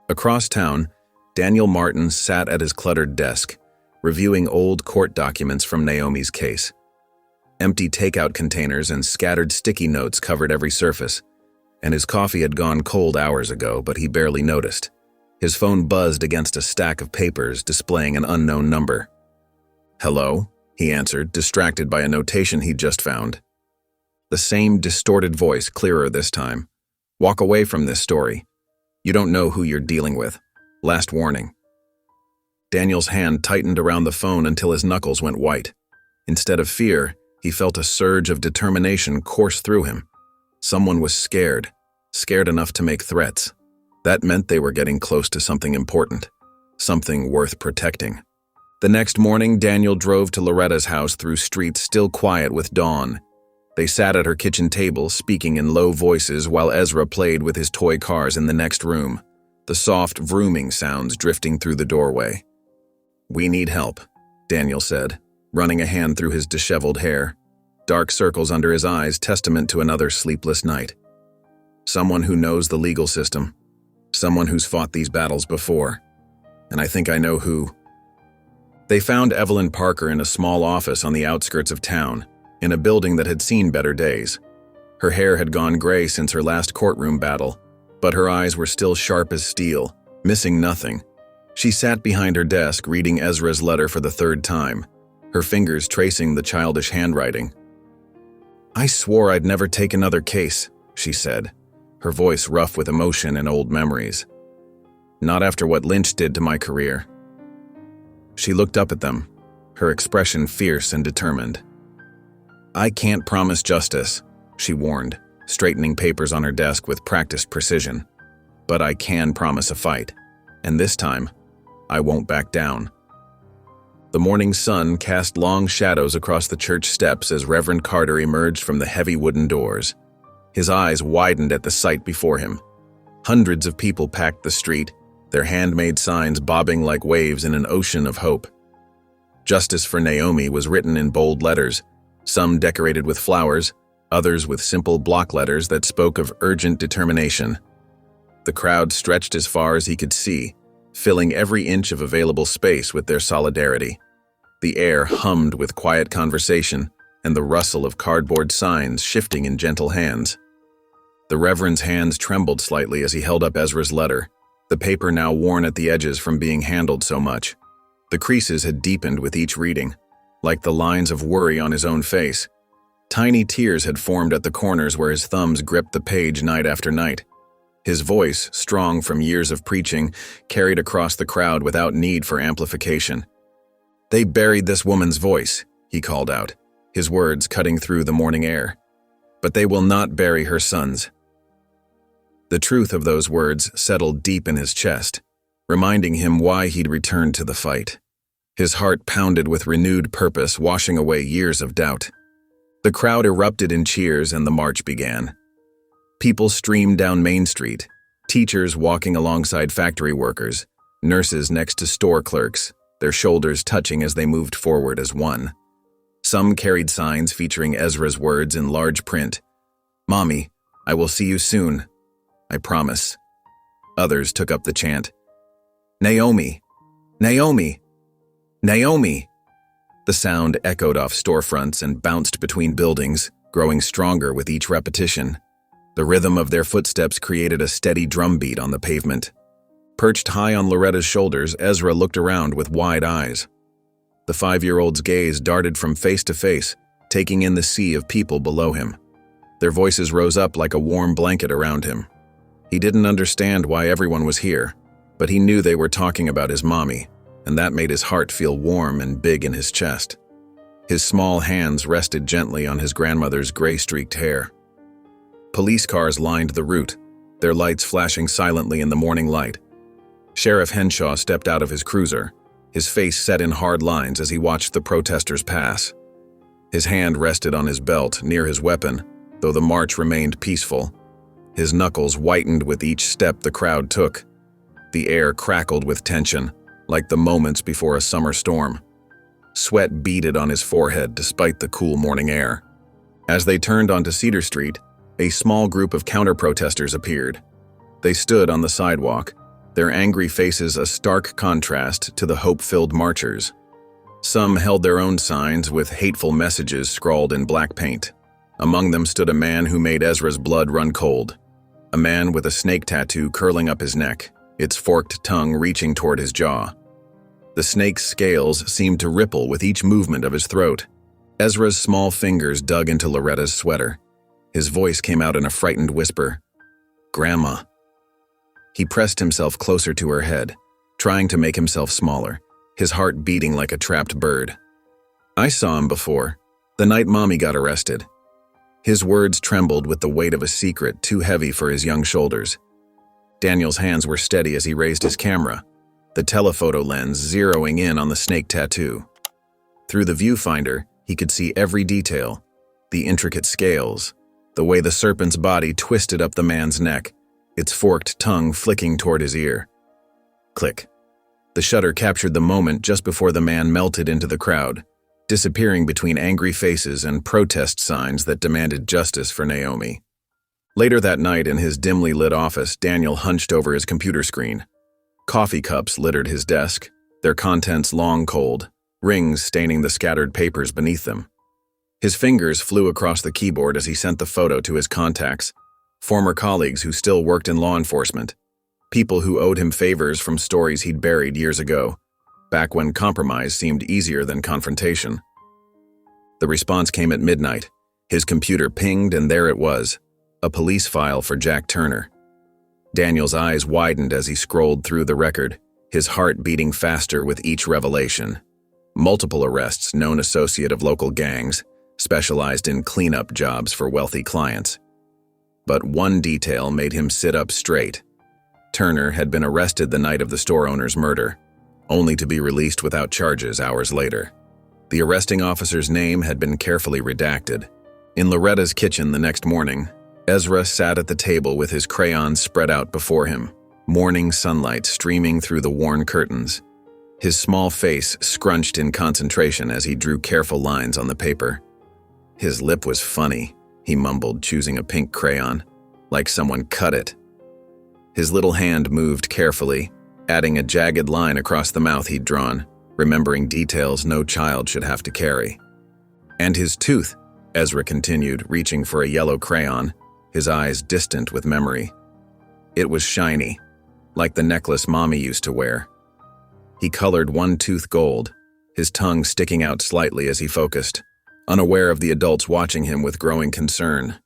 A: Across town, Daniel Martin sat at his cluttered desk, reviewing old court documents from Naomi's case. Empty takeout containers and scattered sticky notes covered every surface, and his coffee had gone cold hours ago, but he barely noticed. His phone buzzed against a stack of papers displaying an unknown number. "Hello?" he answered, distracted by a notation he'd just found. The same distorted voice, clearer this time. "Walk away from this story. You don't know who you're dealing with. Last warning." Daniel's hand tightened around the phone until his knuckles went white. Instead of fear, he felt a surge of determination course through him. Someone was scared enough to make threats. That meant they were getting close to something important, something worth protecting. The next morning, Daniel drove to Loretta's house through streets still quiet with dawn. They sat at her kitchen table, speaking in low voices while Ezra played with his toy cars in the next room, the soft vrooming sounds drifting through the doorway. "We need help," Daniel said, running a hand through his disheveled hair, dark circles under his eyes, testament to another sleepless night. "Someone who knows the legal system, someone who's fought these battles before, and I think I know who." They found Evelyn Parker in a small office on the outskirts of town, in a building that had seen better days. Her hair had gone gray since her last courtroom battle, but her eyes were still sharp as steel, missing nothing. She sat behind her desk reading Ezra's letter for the 3rd time, her fingers tracing the childish handwriting. "I swore I'd never take another case," she said, her voice rough with emotion and old memories. "Not after what Lynch did to my career." She looked up at them, her expression fierce and determined. "I can't promise justice, she warned, straightening papers on her desk with practiced precision. "But I can promise a fight. And this time, I won't back down." The morning sun cast long shadows across the church steps as Reverend Carter emerged from the heavy wooden doors. His eyes widened at the sight before him. Hundreds of people packed the street, their handmade signs bobbing like waves in an ocean of hope. "Justice for Naomi" was written in bold letters, some decorated with flowers, others with simple block letters that spoke of urgent determination. The crowd stretched as far as he could see, filling every inch of available space with their solidarity. The air hummed with quiet conversation and the rustle of cardboard signs shifting in gentle hands. The Reverend's hands trembled slightly as he held up Ezra's letter, the paper now worn at the edges from being handled so much. The creases had deepened with each reading, like the lines of worry on his own face. Tiny tears had formed at the corners where his thumbs gripped the page night after night. His voice, strong from years of preaching, carried across the crowd without need for amplification. "They buried this woman's voice," he called out, his words cutting through the morning air. "But they will not bury her sons." The truth of those words settled deep in his chest, reminding him why he'd returned to the fight. His heart pounded with renewed purpose, washing away years of doubt. The crowd erupted in cheers and the march began. People streamed down Main Street, teachers walking alongside factory workers, nurses next to store clerks, their shoulders touching as they moved forward as one. Some carried signs featuring Ezra's words in large print. "Mommy, I will see you soon. I promise." Others took up the chant, "Naomi! Naomi! Naomi!" The sound echoed off storefronts and bounced between buildings, growing stronger with each repetition. The rhythm of their footsteps created a steady drumbeat on the pavement. Perched high on Loretta's shoulders, Ezra looked around with wide eyes. The 5-year-old's gaze darted from face to face, taking in the sea of people below him. Their voices rose up like a warm blanket around him. He didn't understand why everyone was here, but he knew they were talking about his mommy, and that made his heart feel warm and big in his chest. His small hands rested gently on his grandmother's gray-streaked hair. Police cars lined the route, their lights flashing silently in the morning light. Sheriff Henshaw stepped out of his cruiser, his face set in hard lines as he watched the protesters pass. His hand rested on his belt near his weapon, though the march remained peaceful. His knuckles whitened with each step the crowd took. The air crackled with tension, like the moments before a summer storm. Sweat beaded on his forehead despite the cool morning air. As they turned onto Cedar Street, a small group of counter-protesters appeared. They stood on the sidewalk, their angry faces a stark contrast to the hope-filled marchers. Some held their own signs with hateful messages scrawled in black paint. Among them stood a man who made Ezra's blood run cold. A man with a snake tattoo curling up his neck, its forked tongue reaching toward his jaw. The snake's scales seemed to ripple with each movement of his throat. Ezra's small fingers dug into Loretta's sweater. His voice came out in a frightened whisper, "Grandma." He pressed himself closer to her head, trying to make himself smaller, his heart beating like a trapped bird. "I saw him before, the night Mommy got arrested." His words trembled with the weight of a secret too heavy for his young shoulders. Daniel's hands were steady as he raised his camera, the telephoto lens zeroing in on the snake tattoo. Through the viewfinder, he could see every detail, the intricate scales, the way the serpent's body twisted up the man's neck, its forked tongue flicking toward his ear. Click. The shutter captured the moment just before the man melted into the crowd, disappearing between angry faces and protest signs that demanded justice for Naomi. Later that night in his dimly lit office, Daniel hunched over his computer screen. Coffee cups littered his desk, their contents long cold, rings staining the scattered papers beneath them. His fingers flew across the keyboard as he sent the photo to his contacts, former colleagues who still worked in law enforcement, people who owed him favors from stories he'd buried years ago, back when compromise seemed easier than confrontation. The response came at midnight. His computer pinged and there it was, a police file for Jack Turner. Daniel's eyes widened as he scrolled through the record, his heart beating faster with each revelation. Multiple arrests, known associate of local gangs, specialized in cleanup jobs for wealthy clients. But one detail made him sit up straight. Turner had been arrested the night of the store owner's murder, only to be released without charges hours later. The arresting officer's name had been carefully redacted. In Loretta's kitchen the next morning, Ezra sat at the table with his crayons spread out before him, morning sunlight streaming through the worn curtains. His small face scrunched in concentration as he drew careful lines on the paper. His lip was funny, he mumbled, choosing a pink crayon, like someone cut it. His little hand moved carefully, adding a jagged line across the mouth he'd drawn, remembering details no child should have to carry. And his tooth, Ezra continued, reaching for a yellow crayon, his eyes distant with memory. It was shiny, like the necklace Mommy used to wear. He colored one tooth gold, his tongue sticking out slightly as he focused, unaware of the adults watching him with growing concern.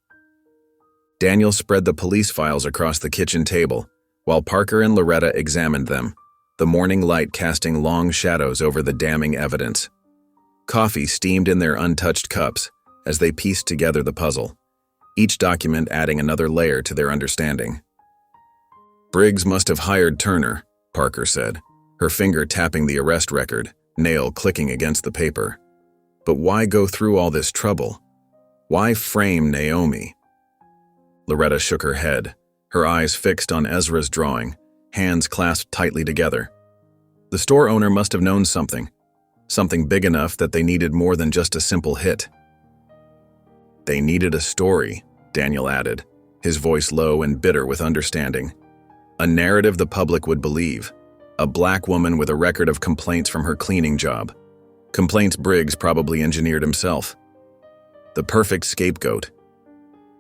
A: Daniel spread the police files across the kitchen table, while Parker and Loretta examined them, the morning light casting long shadows over the damning evidence. Coffee steamed in their untouched cups as they pieced together the puzzle, each document adding another layer to their understanding. "Briggs must have hired Turner," Parker said, her finger tapping the arrest record, nail clicking against the paper. "But why go through all this trouble? Why frame Naomi?" Loretta shook her head, her eyes fixed on Ezra's drawing, hands clasped tightly together. The store owner must have known something big enough that they needed more than just a simple hit. "They needed a story," Daniel added, his voice low and bitter with understanding. "A narrative the public would believe. A black woman with a record of complaints from her cleaning job. Complaints Briggs probably engineered himself. The perfect scapegoat."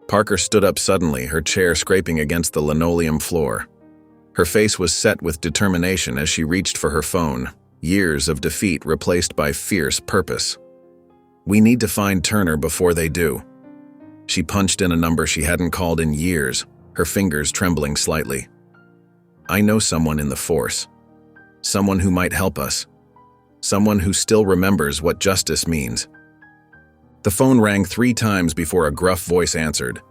A: Parker stood up suddenly, her chair scraping against the linoleum floor. Her face was set with determination as she reached for her phone, years of defeat replaced by fierce purpose. "We need to find Turner before they do." She punched in a number she hadn't called in years, her fingers trembling slightly. "I know someone in the force. Someone who might help us. Someone who still remembers what justice means." The phone rang 3 times before a gruff voice answered.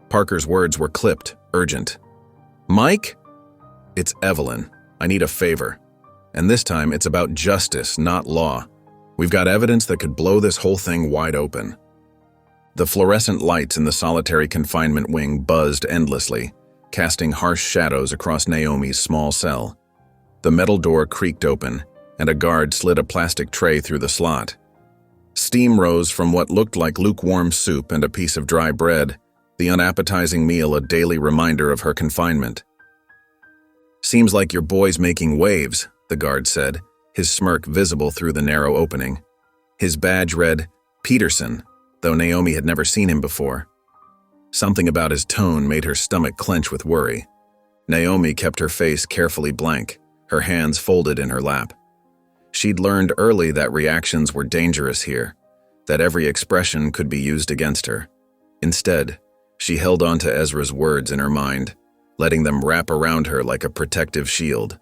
A: Parker's words were clipped, urgent. "Mike? It's Evelyn. I need a favor. And this time it's about justice, not law. We've got evidence that could blow this whole thing wide open." The fluorescent lights in the solitary confinement wing buzzed endlessly, casting harsh shadows across Naomi's small cell. The metal door creaked open, and a guard slid a plastic tray through the slot. Steam rose from what looked like lukewarm soup and a piece of dry bread, the unappetizing meal a daily reminder of her confinement. "Seems like your boy's making waves," the guard said, his smirk visible through the narrow opening. His badge read, Peterson, though Naomi had never seen him before. Something about his tone made her stomach clench with worry. Naomi kept her face carefully blank, her hands folded in her lap. She'd learned early that reactions were dangerous here, that every expression could be used against her. Instead, she held on to Ezra's words in her mind, letting them wrap around her like a protective shield.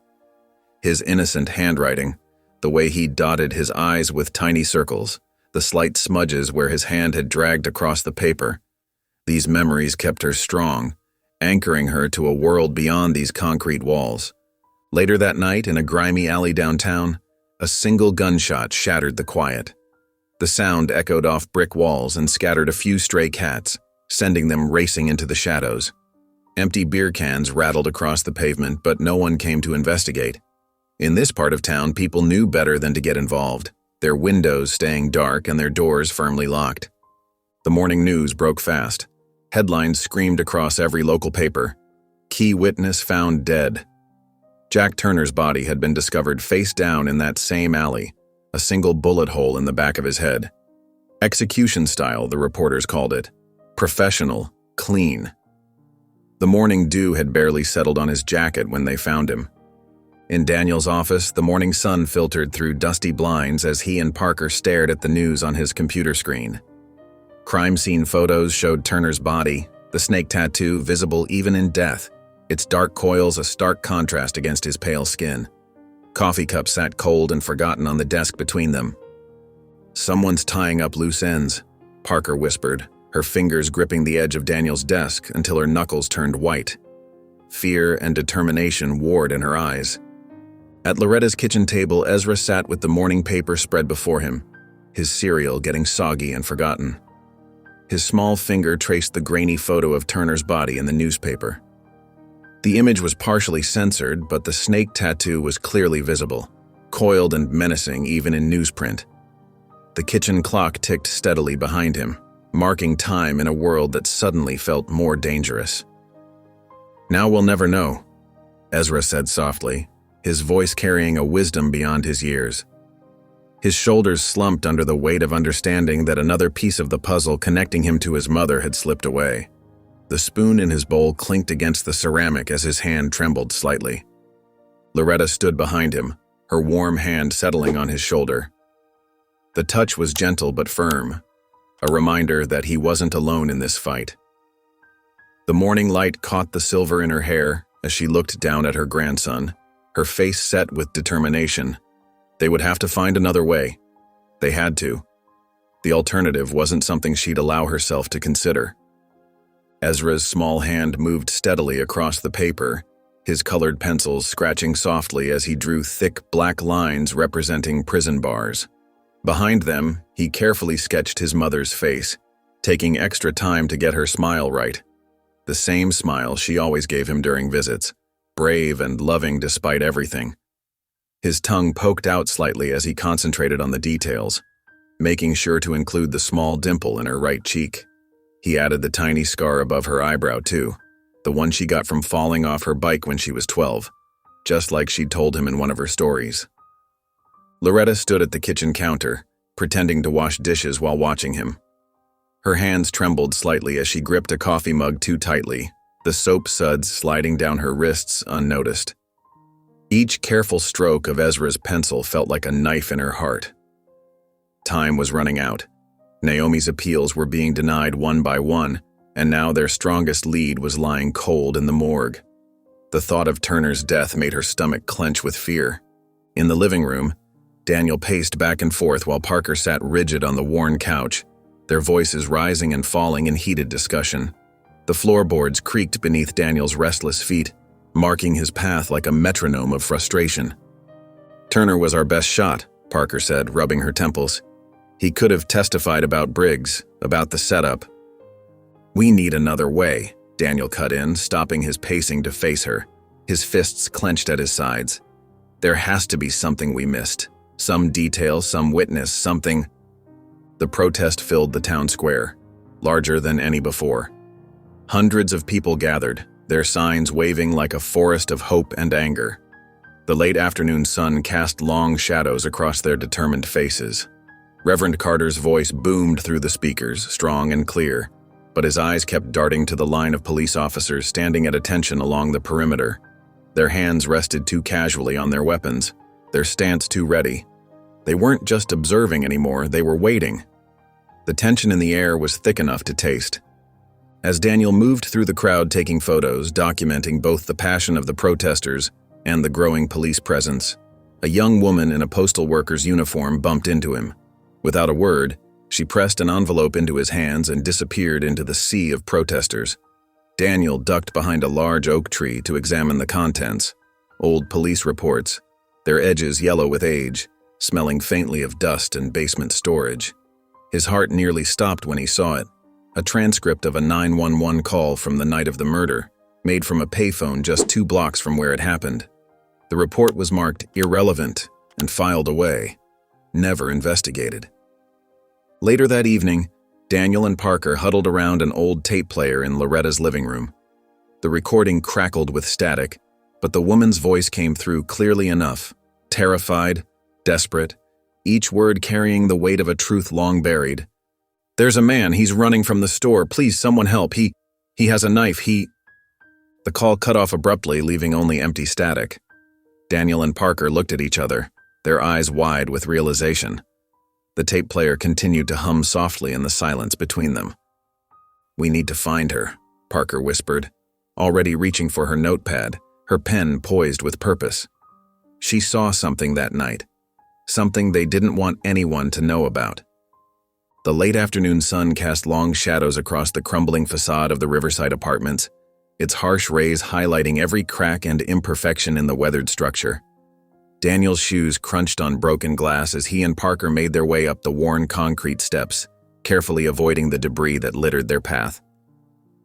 A: His innocent handwriting, the way he dotted his eyes with tiny circles, the slight smudges where his hand had dragged across the paper. These memories kept her strong, anchoring her to a world beyond these concrete walls. Later that night, in a grimy alley downtown, a single gunshot shattered the quiet. The sound echoed off brick walls and scattered a few stray cats, sending them racing into the shadows. Empty beer cans rattled across the pavement, but no one came to investigate. In this part of town, people knew better than to get involved, their windows staying dark and their doors firmly locked. The morning news broke fast. Headlines screamed across every local paper. Key witness found dead. Jack Turner's body had been discovered face down in that same alley, a single bullet hole in the back of his head. Execution style, the reporters called it. Professional, clean. The morning dew had barely settled on his jacket when they found him. In Daniel's office, the morning sun filtered through dusty blinds as he and Parker stared at the news on his computer screen. Crime scene photos showed Turner's body, the snake tattoo visible even in death, its dark coils a stark contrast against his pale skin. Coffee cups sat cold and forgotten on the desk between them. "Someone's tying up loose ends," Parker whispered, her fingers gripping the edge of Daniel's desk until her knuckles turned white. Fear and determination warred in her eyes. At Loretta's kitchen table, Ezra sat with the morning paper spread before him, his cereal getting soggy and forgotten. His small finger traced the grainy photo of Turner's body in the newspaper. The image was partially censored, but the snake tattoo was clearly visible, coiled and menacing even in newsprint. The kitchen clock ticked steadily behind him, marking time in a world that suddenly felt more dangerous. "Now we'll never know," Ezra said softly, his voice carrying a wisdom beyond his years. His shoulders slumped under the weight of understanding that another piece of the puzzle connecting him to his mother had slipped away. The spoon in his bowl clinked against the ceramic as his hand trembled slightly. Loretta stood behind him, her warm hand settling on his shoulder. The touch was gentle but firm, a reminder that he wasn't alone in this fight. The morning light caught the silver in her hair as she looked down at her grandson, her face set with determination. They would have to find another way. They had to. The alternative wasn't something she'd allow herself to consider. Ezra's small hand moved steadily across the paper, his colored pencils scratching softly as he drew thick black lines representing prison bars. Behind them, he carefully sketched his mother's face, taking extra time to get her smile right. The same smile she always gave him during visits, brave and loving despite everything. His tongue poked out slightly as he concentrated on the details, making sure to include the small dimple in her right cheek. He added the tiny scar above her eyebrow too, the one she got from falling off her bike when she was 12, just like she'd told him in one of her stories. Loretta stood at the kitchen counter, pretending to wash dishes while watching him. Her hands trembled slightly as she gripped a coffee mug too tightly, the soap suds sliding down her wrists unnoticed. Each careful stroke of Ezra's pencil felt like a knife in her heart. Time was running out. Naomi's appeals were being denied one by one, and now their strongest lead was lying cold in the morgue. The thought of Turner's death made her stomach clench with fear. In the living room, Daniel paced back and forth while Parker sat rigid on the worn couch, their voices rising and falling in heated discussion. The floorboards creaked beneath Daniel's restless feet, marking his path like a metronome of frustration. "Turner was our best shot," Parker said, rubbing her temples. "He could have testified about Briggs, about the setup." "We need another way," Daniel cut in, stopping his pacing to face her, his fists clenched at his sides. "There has to be something we missed. Some detail, some witness, something." The protest filled the town square, larger than any before. Hundreds of people gathered, their signs waving like a forest of hope and anger. The late afternoon sun cast long shadows across their determined faces. Reverend Carter's voice boomed through the speakers, strong and clear, but his eyes kept darting to the line of police officers standing at attention along the perimeter. Their hands rested too casually on their weapons, their stance too ready. They weren't just observing anymore, they were waiting. The tension in the air was thick enough to taste. As Daniel moved through the crowd taking photos, documenting both the passion of the protesters and the growing police presence, a young woman in a postal worker's uniform bumped into him. Without a word, she pressed an envelope into his hands and disappeared into the sea of protesters. Daniel ducked behind a large oak tree to examine the contents. Old police reports, their edges yellow with age, smelling faintly of dust and basement storage. His heart nearly stopped when he saw it. A transcript of a 911 call from the night of the murder, made from a payphone just 2 blocks from where it happened. The report was marked irrelevant and filed away, never investigated. Later that evening, Daniel and Parker huddled around an old tape player in Loretta's living room. The recording crackled with static, but the woman's voice came through clearly enough, terrified, desperate, each word carrying the weight of a truth long buried. "There's a man, he's running from the store, please someone help, he has a knife, The call cut off abruptly, leaving only empty static. Daniel and Parker looked at each other, their eyes wide with realization. The tape player continued to hum softly in the silence between them. "We need to find her," Parker whispered, already reaching for her notepad, her pen poised with purpose. She saw something that night, something they didn't want anyone to know about. The late afternoon sun cast long shadows across the crumbling facade of the Riverside Apartments, its harsh rays highlighting every crack and imperfection in the weathered structure. Daniel's shoes crunched on broken glass as he and Parker made their way up the worn concrete steps, carefully avoiding the debris that littered their path.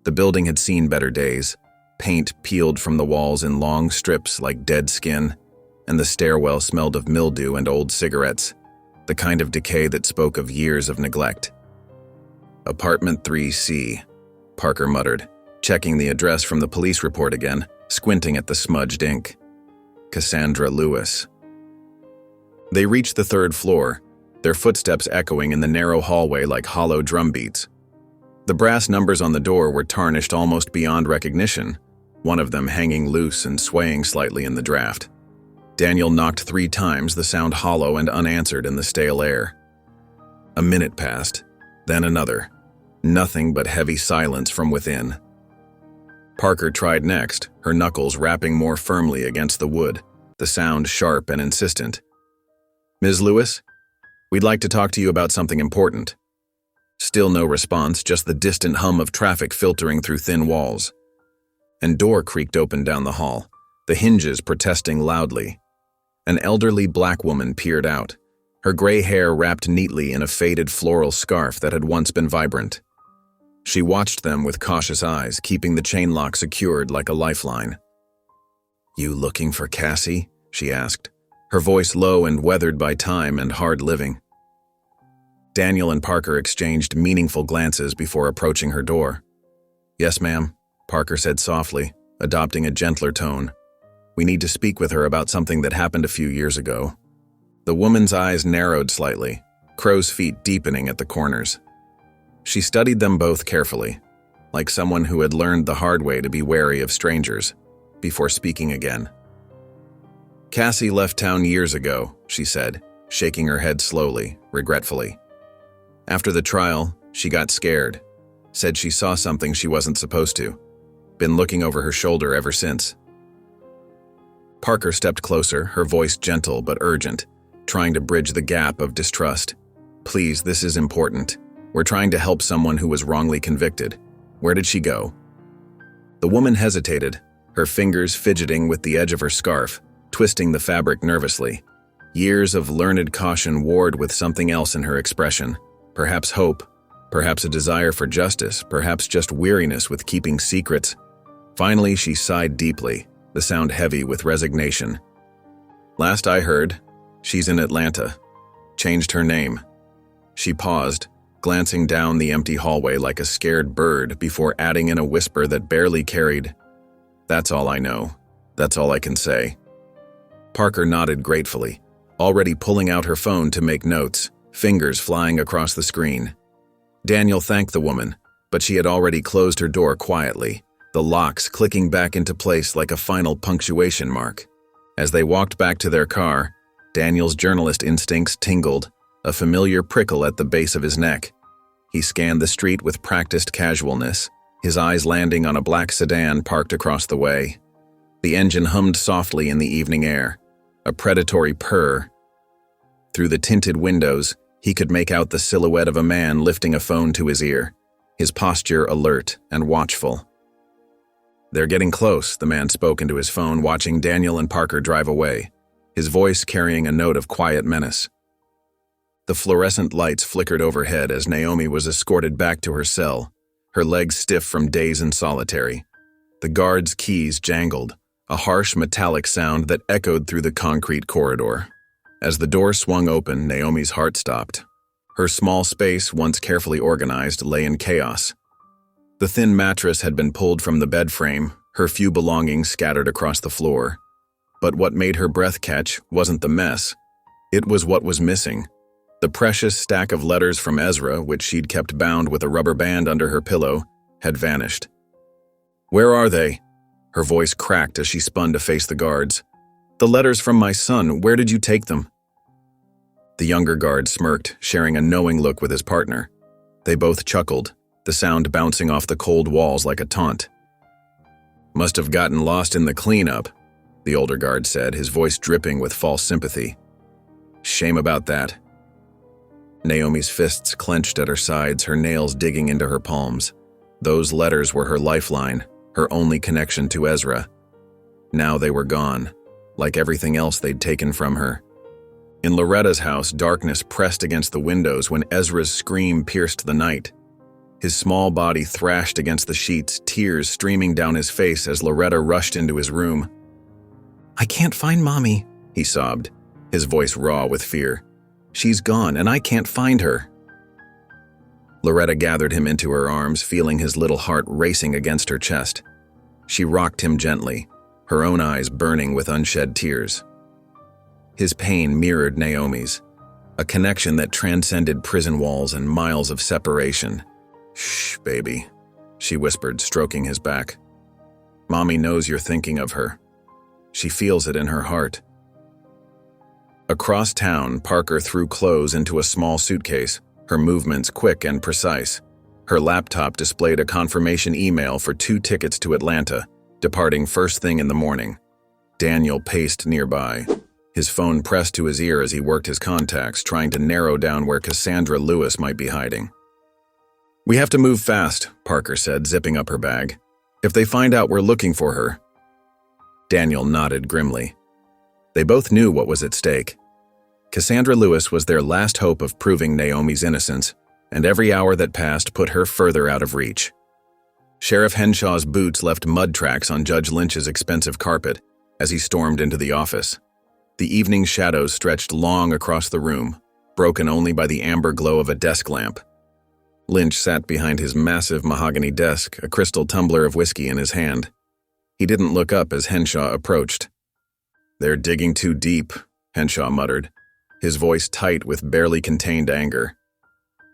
A: The building had seen better days, paint peeled from the walls in long strips like dead skin, and the stairwell smelled of mildew and old cigarettes, the kind of decay that spoke of years of neglect. Apartment 3C, Parker muttered, checking the address from the police report again, squinting at the smudged ink. Cassandra Lewis. They reached the third floor, their footsteps echoing in the narrow hallway like hollow drum beats. The brass numbers on the door were tarnished almost beyond recognition, one of them hanging loose and swaying slightly in the draft. Daniel knocked 3 times, the sound hollow and unanswered in the stale air. A minute passed, then another. Nothing but heavy silence from within. Parker tried next, her knuckles rapping more firmly against the wood, the sound sharp and insistent. "Ms. Lewis, we'd like to talk to you about something important." Still no response, just the distant hum of traffic filtering through thin walls. And door creaked open down the hall, the hinges protesting loudly. An elderly black woman peered out, her gray hair wrapped neatly in a faded floral scarf that had once been vibrant. She watched them with cautious eyes, keeping the chain lock secured like a lifeline. "You looking for Cassie?" she asked, her voice low and weathered by time and hard living. Daniel and Parker exchanged meaningful glances before approaching her door. "Yes, ma'am," Parker said softly, adopting a gentler tone. "We need to speak with her about something that happened a few years ago." The woman's eyes narrowed slightly, crow's feet deepening at the corners. She studied them both carefully, like someone who had learned the hard way to be wary of strangers, before speaking again. "Cassie left town years ago," she said, shaking her head slowly, regretfully. "After the trial, she got scared, said she saw something she wasn't supposed to. Been looking over her shoulder ever since." Parker stepped closer, her voice gentle but urgent, trying to bridge the gap of distrust. "Please, this is important. We're trying to help someone who was wrongly convicted. Where did she go?" The woman hesitated, her fingers fidgeting with the edge of her scarf, twisting the fabric nervously. Years of learned caution warred with something else in her expression. Perhaps hope, perhaps a desire for justice, perhaps just weariness with keeping secrets. Finally, she sighed deeply, the sound heavy with resignation. "Last I heard, she's in Atlanta. Changed her name." She paused, glancing down the empty hallway like a scared bird before adding in a whisper that barely carried, "That's all I know. That's all I can say." Parker nodded gratefully, already pulling out her phone to make notes, fingers flying across the screen. Daniel thanked the woman, but she had already closed her door quietly, the locks clicking back into place like a final punctuation mark. As they walked back to their car, Daniel's journalist instincts tingled, a familiar prickle at the base of his neck. He scanned the street with practiced casualness, his eyes landing on a black sedan parked across the way. The engine hummed softly in the evening air, a predatory purr. Through the tinted windows, he could make out the silhouette of a man lifting a phone to his ear, his posture alert and watchful. "They're getting close," the man spoke into his phone, watching Daniel and Parker drive away, his voice carrying a note of quiet menace. The fluorescent lights flickered overhead as Naomi was escorted back to her cell, her legs stiff from days in solitary. The guard's keys jangled, a harsh metallic sound that echoed through the concrete corridor. As the door swung open, Naomi's heart stopped. Her small space, once carefully organized, lay in chaos. The thin mattress had been pulled from the bed frame, her few belongings scattered across the floor. But what made her breath catch wasn't the mess. It was what was missing. The precious stack of letters from Ezra, which she'd kept bound with a rubber band under her pillow, had vanished. "Where are they?" Her voice cracked as she spun to face the guards. "The letters from my son, where did you take them?" The younger guard smirked, sharing a knowing look with his partner. They both chuckled, the sound bouncing off the cold walls like a taunt. "Must have gotten lost in the cleanup," the older guard said, his voice dripping with false sympathy. "Shame about that." Naomi's fists clenched at her sides, her nails digging into her palms. Those letters were her lifeline, her only connection to Ezra. Now they were gone, like everything else they'd taken from her. In Loretta's house, darkness pressed against the windows when Ezra's scream pierced the night. His small body thrashed against the sheets, tears streaming down his face as Loretta rushed into his room. "I can't find Mommy," he sobbed, his voice raw with fear. "She's gone, and I can't find her." Loretta gathered him into her arms, feeling his little heart racing against her chest. She rocked him gently, her own eyes burning with unshed tears. His pain mirrored Naomi's, a connection that transcended prison walls and miles of separation. "Shh, baby," she whispered, stroking his back. "Mommy knows you're thinking of her. She feels it in her heart." Across town, Parker threw clothes into a small suitcase, her movements quick and precise. Her laptop displayed a confirmation email for 2 tickets to Atlanta, departing first thing in the morning. Daniel paced nearby, his phone pressed to his ear as he worked his contacts, trying to narrow down where Cassandra Lewis might be hiding. "We have to move fast," Parker said, zipping up her bag. "If they find out we're looking for her—" Daniel nodded grimly. They both knew what was at stake. Cassandra Lewis was their last hope of proving Naomi's innocence, and every hour that passed put her further out of reach. Sheriff Henshaw's boots left mud tracks on Judge Lynch's expensive carpet as he stormed into the office. The evening shadows stretched long across the room, broken only by the amber glow of a desk lamp. Lynch sat behind his massive mahogany desk, a crystal tumbler of whiskey in his hand. He didn't look up as Henshaw approached. "They're digging too deep," Henshaw muttered, his voice tight with barely contained anger.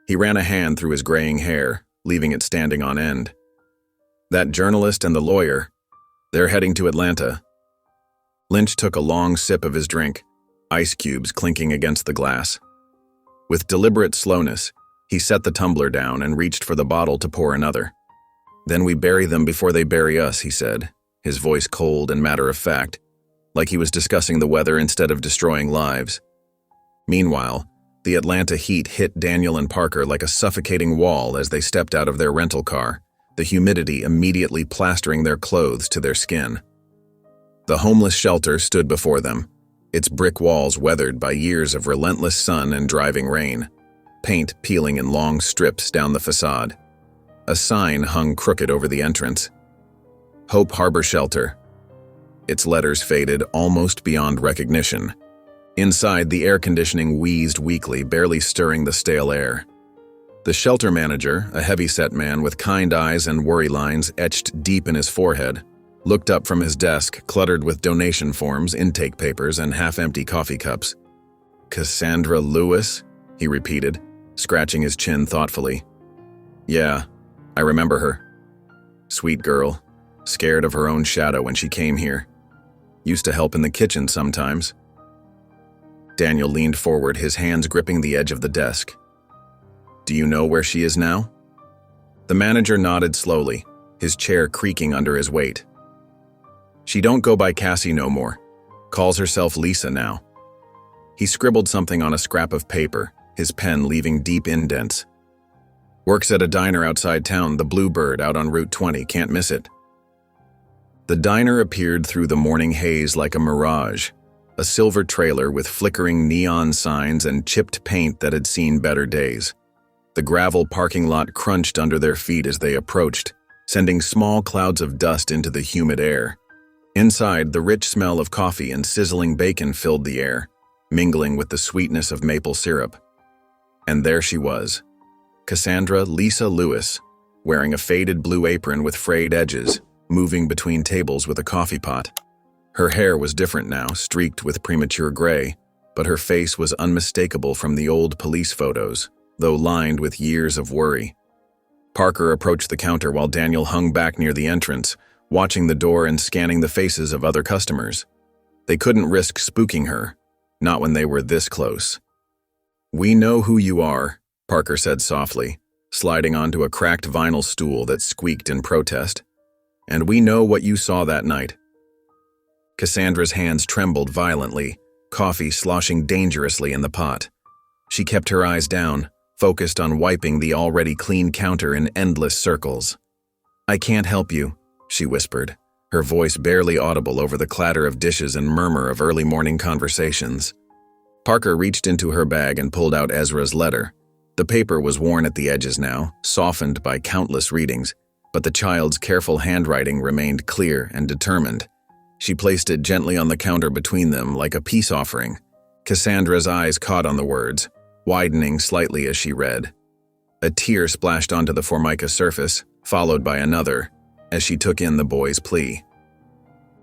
A: He ran a hand through his graying hair, leaving it standing on end. "That journalist and the lawyer, they're heading to Atlanta." Lynch took a long sip of his drink, ice cubes clinking against the glass. With deliberate slowness, he set the tumbler down and reached for the bottle to pour another. "Then we bury them before they bury us," he said, his voice cold and matter-of-fact, like he was discussing the weather instead of destroying lives. Meanwhile, the Atlanta heat hit Daniel and Parker like a suffocating wall as they stepped out of their rental car, the humidity immediately plastering their clothes to their skin. The homeless shelter stood before them, its brick walls weathered by years of relentless sun and driving rain, paint peeling in long strips down the facade. A sign hung crooked over the entrance. "Hope Harbor Shelter." Its letters faded almost beyond recognition. Inside, the air conditioning wheezed weakly, barely stirring the stale air. The shelter manager, a heavy-set man with kind eyes and worry lines etched deep in his forehead, looked up from his desk, cluttered with donation forms, intake papers, and half-empty coffee cups. "Cassandra Lewis?" he repeated, scratching his chin thoughtfully. "Yeah, I remember her. Sweet girl, scared of her own shadow when she came here. Used to help in the kitchen sometimes." Daniel leaned forward, his hands gripping the edge of the desk. "Do you know where she is now?" The manager nodded slowly, his chair creaking under his weight. "She don't go by Cassie no more. Calls herself Lisa now." He scribbled something on a scrap of paper, his pen leaving deep indents. "Works at a diner outside town, the Bluebird out on Route 20, can't miss it." The diner appeared through the morning haze like a mirage, a silver trailer with flickering neon signs and chipped paint that had seen better days. The gravel parking lot crunched under their feet as they approached, sending small clouds of dust into the humid air. Inside, the rich smell of coffee and sizzling bacon filled the air, mingling with the sweetness of maple syrup. And there she was, Cassandra Lisa Lewis, wearing a faded blue apron with frayed edges, moving between tables with a coffee pot. Her hair was different now, streaked with premature gray, but her face was unmistakable from the old police photos, though lined with years of worry. Parker approached the counter while Daniel hung back near the entrance, watching the door and scanning the faces of other customers. They couldn't risk spooking her, not when they were this close. "We know who you are," Parker said softly, sliding onto a cracked vinyl stool that squeaked in protest. "And we know what you saw that night." Cassandra's hands trembled violently, coffee sloshing dangerously in the pot. She kept her eyes down, focused on wiping the already clean counter in endless circles. "I can't help you," she whispered, her voice barely audible over the clatter of dishes and murmur of early morning conversations. Parker reached into her bag and pulled out Ezra's letter. The paper was worn at the edges now, softened by countless readings, but the child's careful handwriting remained clear and determined. She placed it gently on the counter between them like a peace offering. Cassandra's eyes caught on the words, widening slightly as she read. A tear splashed onto the Formica surface, followed by another, as she took in the boy's plea.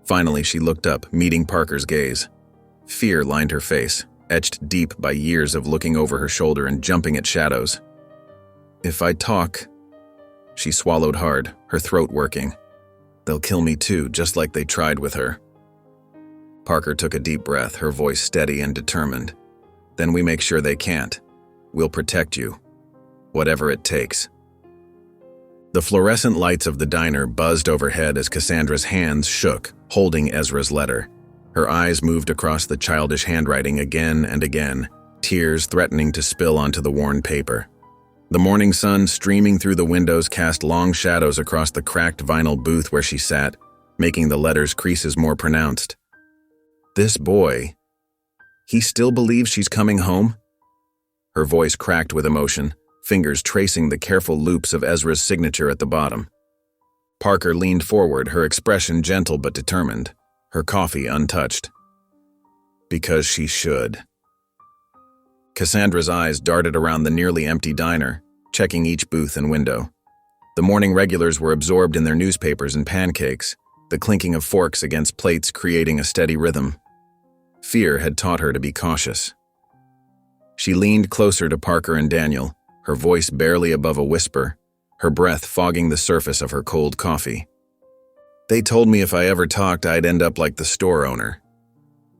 A: Finally, she looked up, meeting Parker's gaze. Fear lined her face, etched deep by years of looking over her shoulder and jumping at shadows. "If I talk," she swallowed hard, her throat working. "They'll kill me too, just like they tried with her." Parker took a deep breath, her voice steady and determined. "Then we make sure they can't. We'll protect you. Whatever it takes." The fluorescent lights of the diner buzzed overhead as Cassandra's hands shook, holding Ezra's letter. Her eyes moved across the childish handwriting again and again, tears threatening to spill onto the worn paper. The morning sun streaming through the windows cast long shadows across the cracked vinyl booth where she sat, making the letter's creases more pronounced. This boy, he still believes she's coming home? Her voice cracked with emotion, fingers tracing the careful loops of Ezra's signature at the bottom. Parker leaned forward, her expression gentle but determined, her coffee untouched. Because she should. Cassandra's eyes darted around the nearly empty diner, checking each booth and window. The morning regulars were absorbed in their newspapers and pancakes, the clinking of forks against plates creating a steady rhythm. Fear had taught her to be cautious. She leaned closer to Parker and Daniel, her voice barely above a whisper, her breath fogging the surface of her cold coffee. "They told me if I ever talked, I'd end up like the store owner."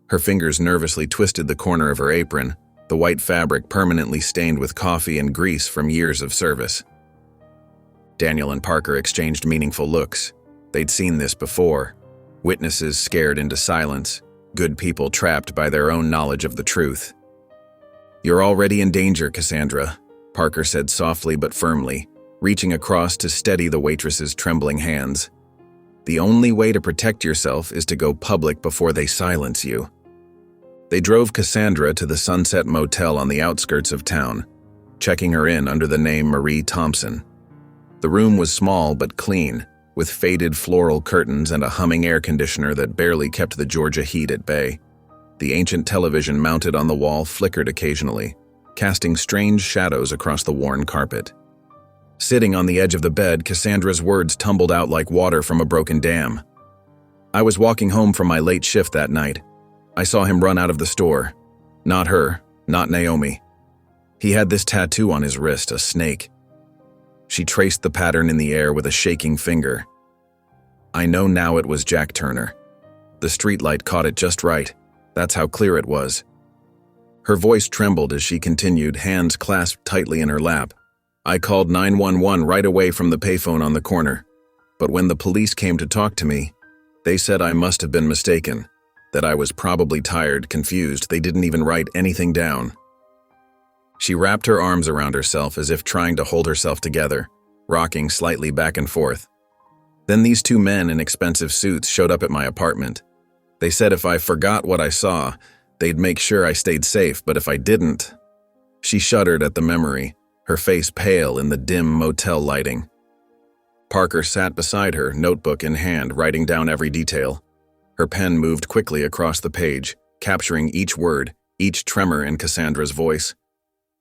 A: Her fingers nervously twisted the corner of her apron, the white fabric permanently stained with coffee and grease from years of service. Daniel and Parker exchanged meaningful looks. They'd seen this before. Witnesses scared into silence, good people trapped by their own knowledge of the truth. "You're already in danger, Cassandra," Parker said softly but firmly, reaching across to steady the waitress's trembling hands. "The only way to protect yourself is to go public before they silence you." They drove Cassandra to the Sunset Motel on the outskirts of town, checking her in under the name Marie Thompson. The room was small but clean, with faded floral curtains and a humming air conditioner that barely kept the Georgia heat at bay. The ancient television mounted on the wall flickered occasionally, casting strange shadows across the worn carpet. Sitting on the edge of the bed, Cassandra's words tumbled out like water from a broken dam. "I was walking home from my late shift that night. I saw him run out of the store. Not her, not Naomi. He had this tattoo on his wrist, a snake." She traced the pattern in the air with a shaking finger. "I know now it was Jack Turner. The streetlight caught it just right. That's how clear it was." Her voice trembled as she continued, hands clasped tightly in her lap. "I called 911 right away from the payphone on the corner. But when the police came to talk to me, they said I must have been mistaken, that I was probably tired, confused. They didn't even write anything down." She wrapped her arms around herself as if trying to hold herself together, rocking slightly back and forth. "Then these two men in expensive suits showed up at my apartment. They said if I forgot what I saw, they'd make sure I stayed safe, but if I didn't..." She shuddered at the memory, her face pale in the dim motel lighting. Parker sat beside her, notebook in hand, writing down every detail. Her pen moved quickly across the page, capturing each word, each tremor in Cassandra's voice.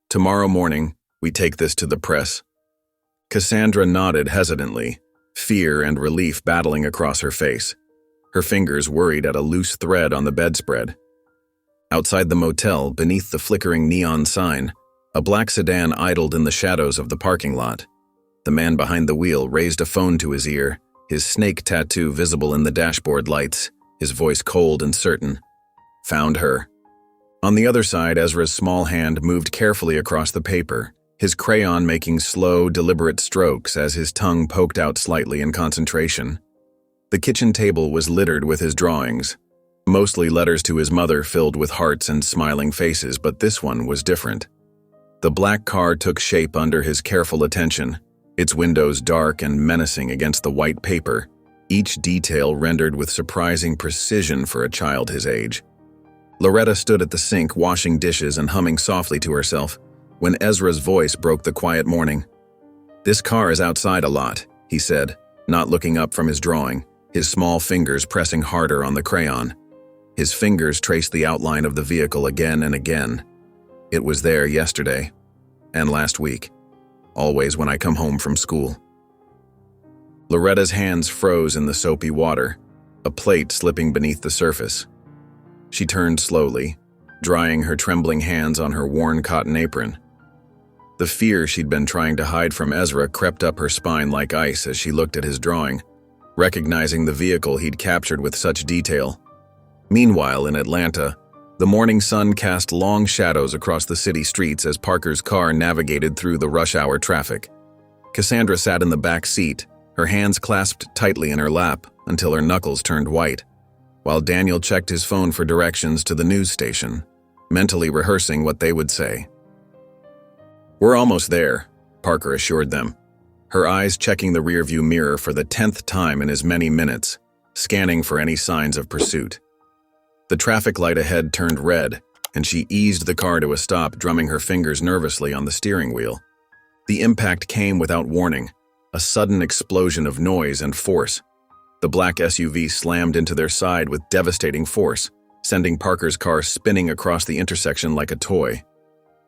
A: "Tomorrow morning, we take this to the press." Cassandra nodded hesitantly, fear and relief battling across her face. Her fingers worried at a loose thread on the bedspread. Outside the motel, beneath the flickering neon sign, a black sedan idled in the shadows of the parking lot. The man behind the wheel raised a phone to his ear, his snake tattoo visible in the dashboard lights, his voice cold and certain. "Found her." On the other side, Ezra's small hand moved carefully across the paper, his crayon making slow, deliberate strokes as his tongue poked out slightly in concentration. The kitchen table was littered with his drawings, mostly letters to his mother filled with hearts and smiling faces, but this one was different. The black car took shape under his careful attention, its windows dark and menacing against the white paper, each detail rendered with surprising precision for a child his age. Loretta stood at the sink washing dishes and humming softly to herself when Ezra's voice broke the quiet morning. "This car is outside a lot," he said, not looking up from his drawing, his small fingers pressing harder on the crayon. His fingers traced the outline of the vehicle again and again. "It was there yesterday, and last week, always when I come home from school." Loretta's hands froze in the soapy water, a plate slipping beneath the surface. She turned slowly, drying her trembling hands on her worn cotton apron. The fear she'd been trying to hide from Ezra crept up her spine like ice as she looked at his drawing, recognizing the vehicle he'd captured with such detail. Meanwhile, in Atlanta, the morning sun cast long shadows across the city streets as Parker's car navigated through the rush-hour traffic. Cassandra sat in the back seat, her hands clasped tightly in her lap until her knuckles turned white, while Daniel checked his phone for directions to the news station, mentally rehearsing what they would say. "We're almost there," Parker assured them, her eyes checking the rearview mirror for the 10th time in as many minutes, scanning for any signs of pursuit. The traffic light ahead turned red, and she eased the car to a stop, drumming her fingers nervously on the steering wheel. The impact came without warning, a sudden explosion of noise and force. The black SUV slammed into their side with devastating force, sending Parker's car spinning across the intersection like a toy.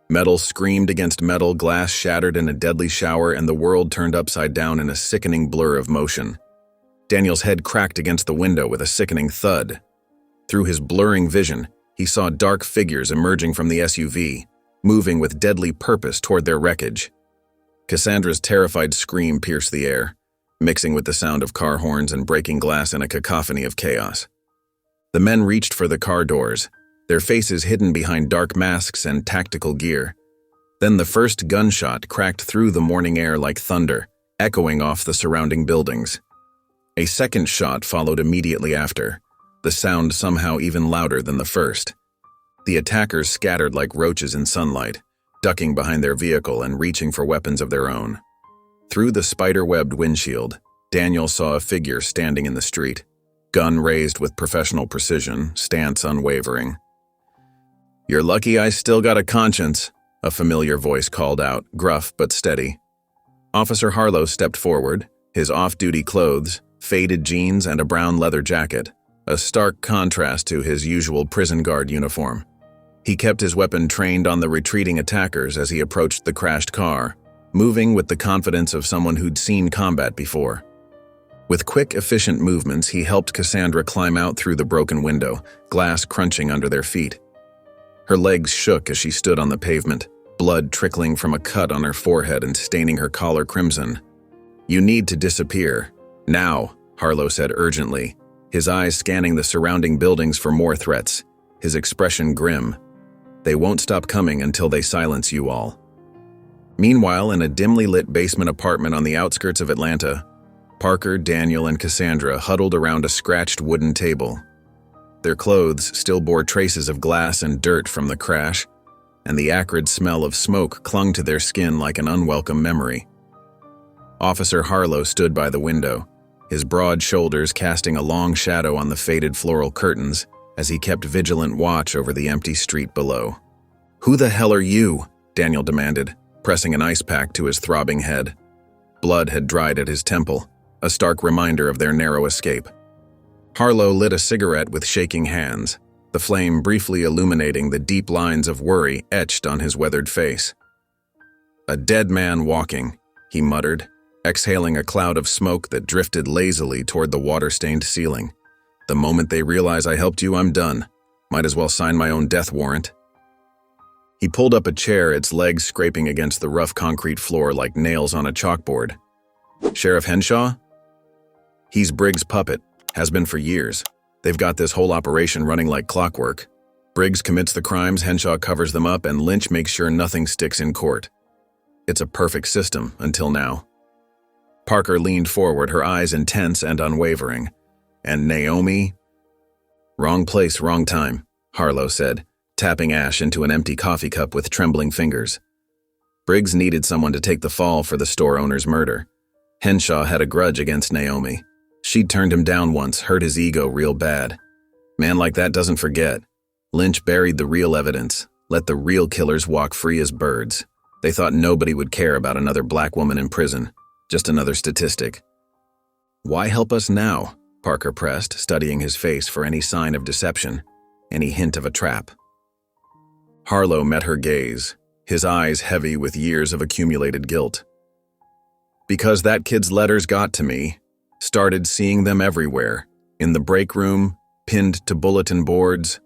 A: Metal screamed against metal, glass shattered in a deadly shower, and the world turned upside down in a sickening blur of motion. Daniel's head cracked against the window with a sickening thud. Through his blurring vision, he saw dark figures emerging from the SUV, moving with deadly purpose toward their wreckage. Cassandra's terrified scream pierced the air, mixing with the sound of car horns and breaking glass in a cacophony of chaos. The men reached for the car doors, their faces hidden behind dark masks and tactical gear. Then the first gunshot cracked through the morning air like thunder, echoing off the surrounding buildings. A second shot followed immediately after, the sound somehow even louder than the first. The attackers scattered like roaches in sunlight, ducking behind their vehicle and reaching for weapons of their own. Through the spider-webbed windshield, Daniel saw a figure standing in the street, gun raised with professional precision, stance unwavering. "You're lucky I still got a conscience," a familiar voice called out, gruff but steady. Officer Harlow stepped forward, his off-duty clothes, faded jeans and a brown leather jacket, a stark contrast to his usual prison guard uniform. He kept his weapon trained on the retreating attackers as he approached the crashed car, moving with the confidence of someone who'd seen combat before. With quick, efficient movements, he helped Cassandra climb out through the broken window, glass crunching under their feet. Her legs shook as she stood on the pavement, blood trickling from a cut on her forehead and staining her collar crimson. "You need to disappear. Now," Harlow said urgently, his eyes scanning the surrounding buildings for more threats, his expression grim. "They won't stop coming until they silence you all." Meanwhile, in a dimly lit basement apartment on the outskirts of Atlanta, Parker, Daniel, and Cassandra huddled around a scratched wooden table. Their clothes still bore traces of glass and dirt from the crash, and the acrid smell of smoke clung to their skin like an unwelcome memory. Officer Harlow stood by the window, his broad shoulders casting a long shadow on the faded floral curtains as he kept vigilant watch over the empty street below. "Who the hell are you?" Daniel demanded, pressing an ice pack to his throbbing head. Blood had dried at his temple, a stark reminder of their narrow escape. Harlow lit a cigarette with shaking hands, the flame briefly illuminating the deep lines of worry etched on his weathered face. "A dead man walking," he muttered, exhaling a cloud of smoke that drifted lazily toward the water-stained ceiling. "The moment they realize I helped you, I'm done. Might as well sign my own death warrant." He pulled up a chair, its legs scraping against the rough concrete floor like nails on a chalkboard. "Sheriff Henshaw?" "He's Briggs' puppet. Has been for years. They've got this whole operation running like clockwork. Briggs commits the crimes, Henshaw covers them up, and Lynch makes sure nothing sticks in court. It's a perfect system, until now." Parker leaned forward, her eyes intense and unwavering. "And Naomi?" "Wrong place, wrong time," Harlow said, tapping ash into an empty coffee cup with trembling fingers. Briggs needed someone to take the fall for the store owner's murder. Henshaw had a grudge against Naomi. She'd turned him down once, hurt his ego real bad. Man like that doesn't forget. Lynch buried the real evidence, let the real killers walk free as birds. They thought nobody would care about another black woman in prison, just another statistic. Why help us now? Parker pressed, studying his face for any sign of deception, any hint of a trap. Harlow met her gaze, his eyes heavy with years of accumulated guilt. Because that kid's letters got to me, started seeing them everywhere, in the break room, pinned to bulletin boards,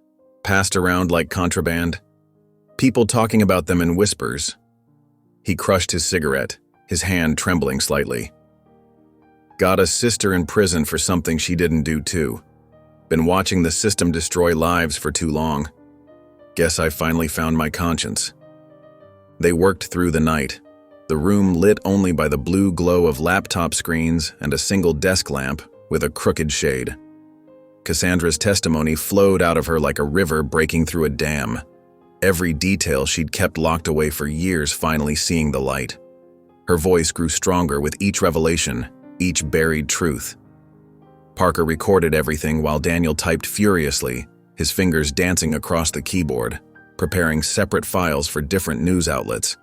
A: passed around like contraband. People talking about them in whispers. He crushed his cigarette, his hand trembling slightly. Got a sister in prison for something she didn't do too. Been watching the system destroy lives for too long. Guess I finally found my conscience. They worked through the night, the room lit only by the blue glow of laptop screens and a single desk lamp with a crooked shade. Cassandra's testimony flowed out of her like a river breaking through a dam. Every detail she'd kept locked away for years finally seeing the light. Her voice grew stronger with each revelation, each buried truth. Parker recorded everything while Daniel typed furiously, his fingers dancing across the keyboard, preparing separate files for different news outlets.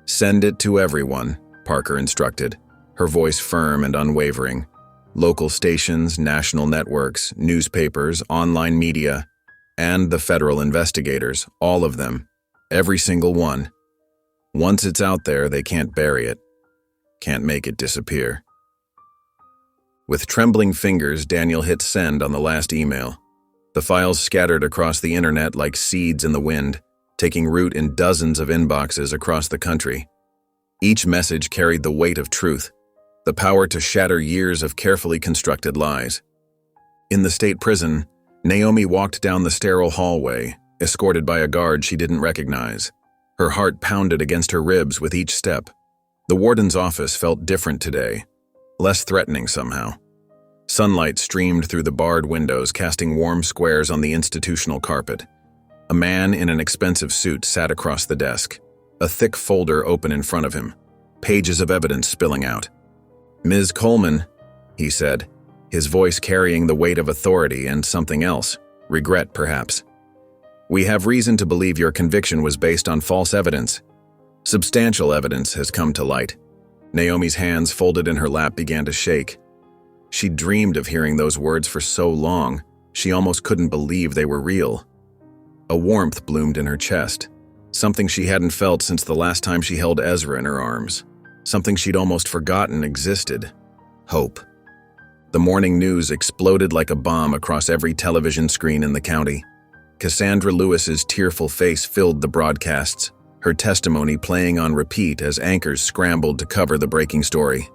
A: Send it to everyone, Parker instructed, her voice firm and unwavering. Local stations, national networks, newspapers, online media, and the federal investigators, all of them, every single one. Once it's out there, they can't bury it, can't make it disappear. With trembling fingers, Daniel hit send on the last email. The files scattered across the internet like seeds in the wind, taking root in dozens of inboxes across the country. Each message carried the weight of truth, the power to shatter years of carefully constructed lies. In the state prison, Naomi walked down the sterile hallway, escorted by a guard she didn't recognize. Her heart pounded against her ribs with each step. The warden's office felt different today, less threatening somehow. Sunlight streamed through the barred windows, casting warm squares on the institutional carpet. A man in an expensive suit sat across the desk, a thick folder open in front of him, pages of evidence spilling out. "Ms. Coleman," he said, his voice carrying the weight of authority and something else, regret perhaps. "We have reason to believe your conviction was based on false evidence. Substantial evidence has come to light." Naomi's hands folded in her lap began to shake. She'd dreamed of hearing those words for so long, she almost couldn't believe they were real. A warmth bloomed in her chest, something she hadn't felt since the last time she held Ezra in her arms, something she'd almost forgotten existed. Hope. The morning news exploded like a bomb across every television screen in the county. Cassandra Lewis's tearful face filled the broadcasts, her testimony playing on repeat as anchors scrambled to cover the breaking story.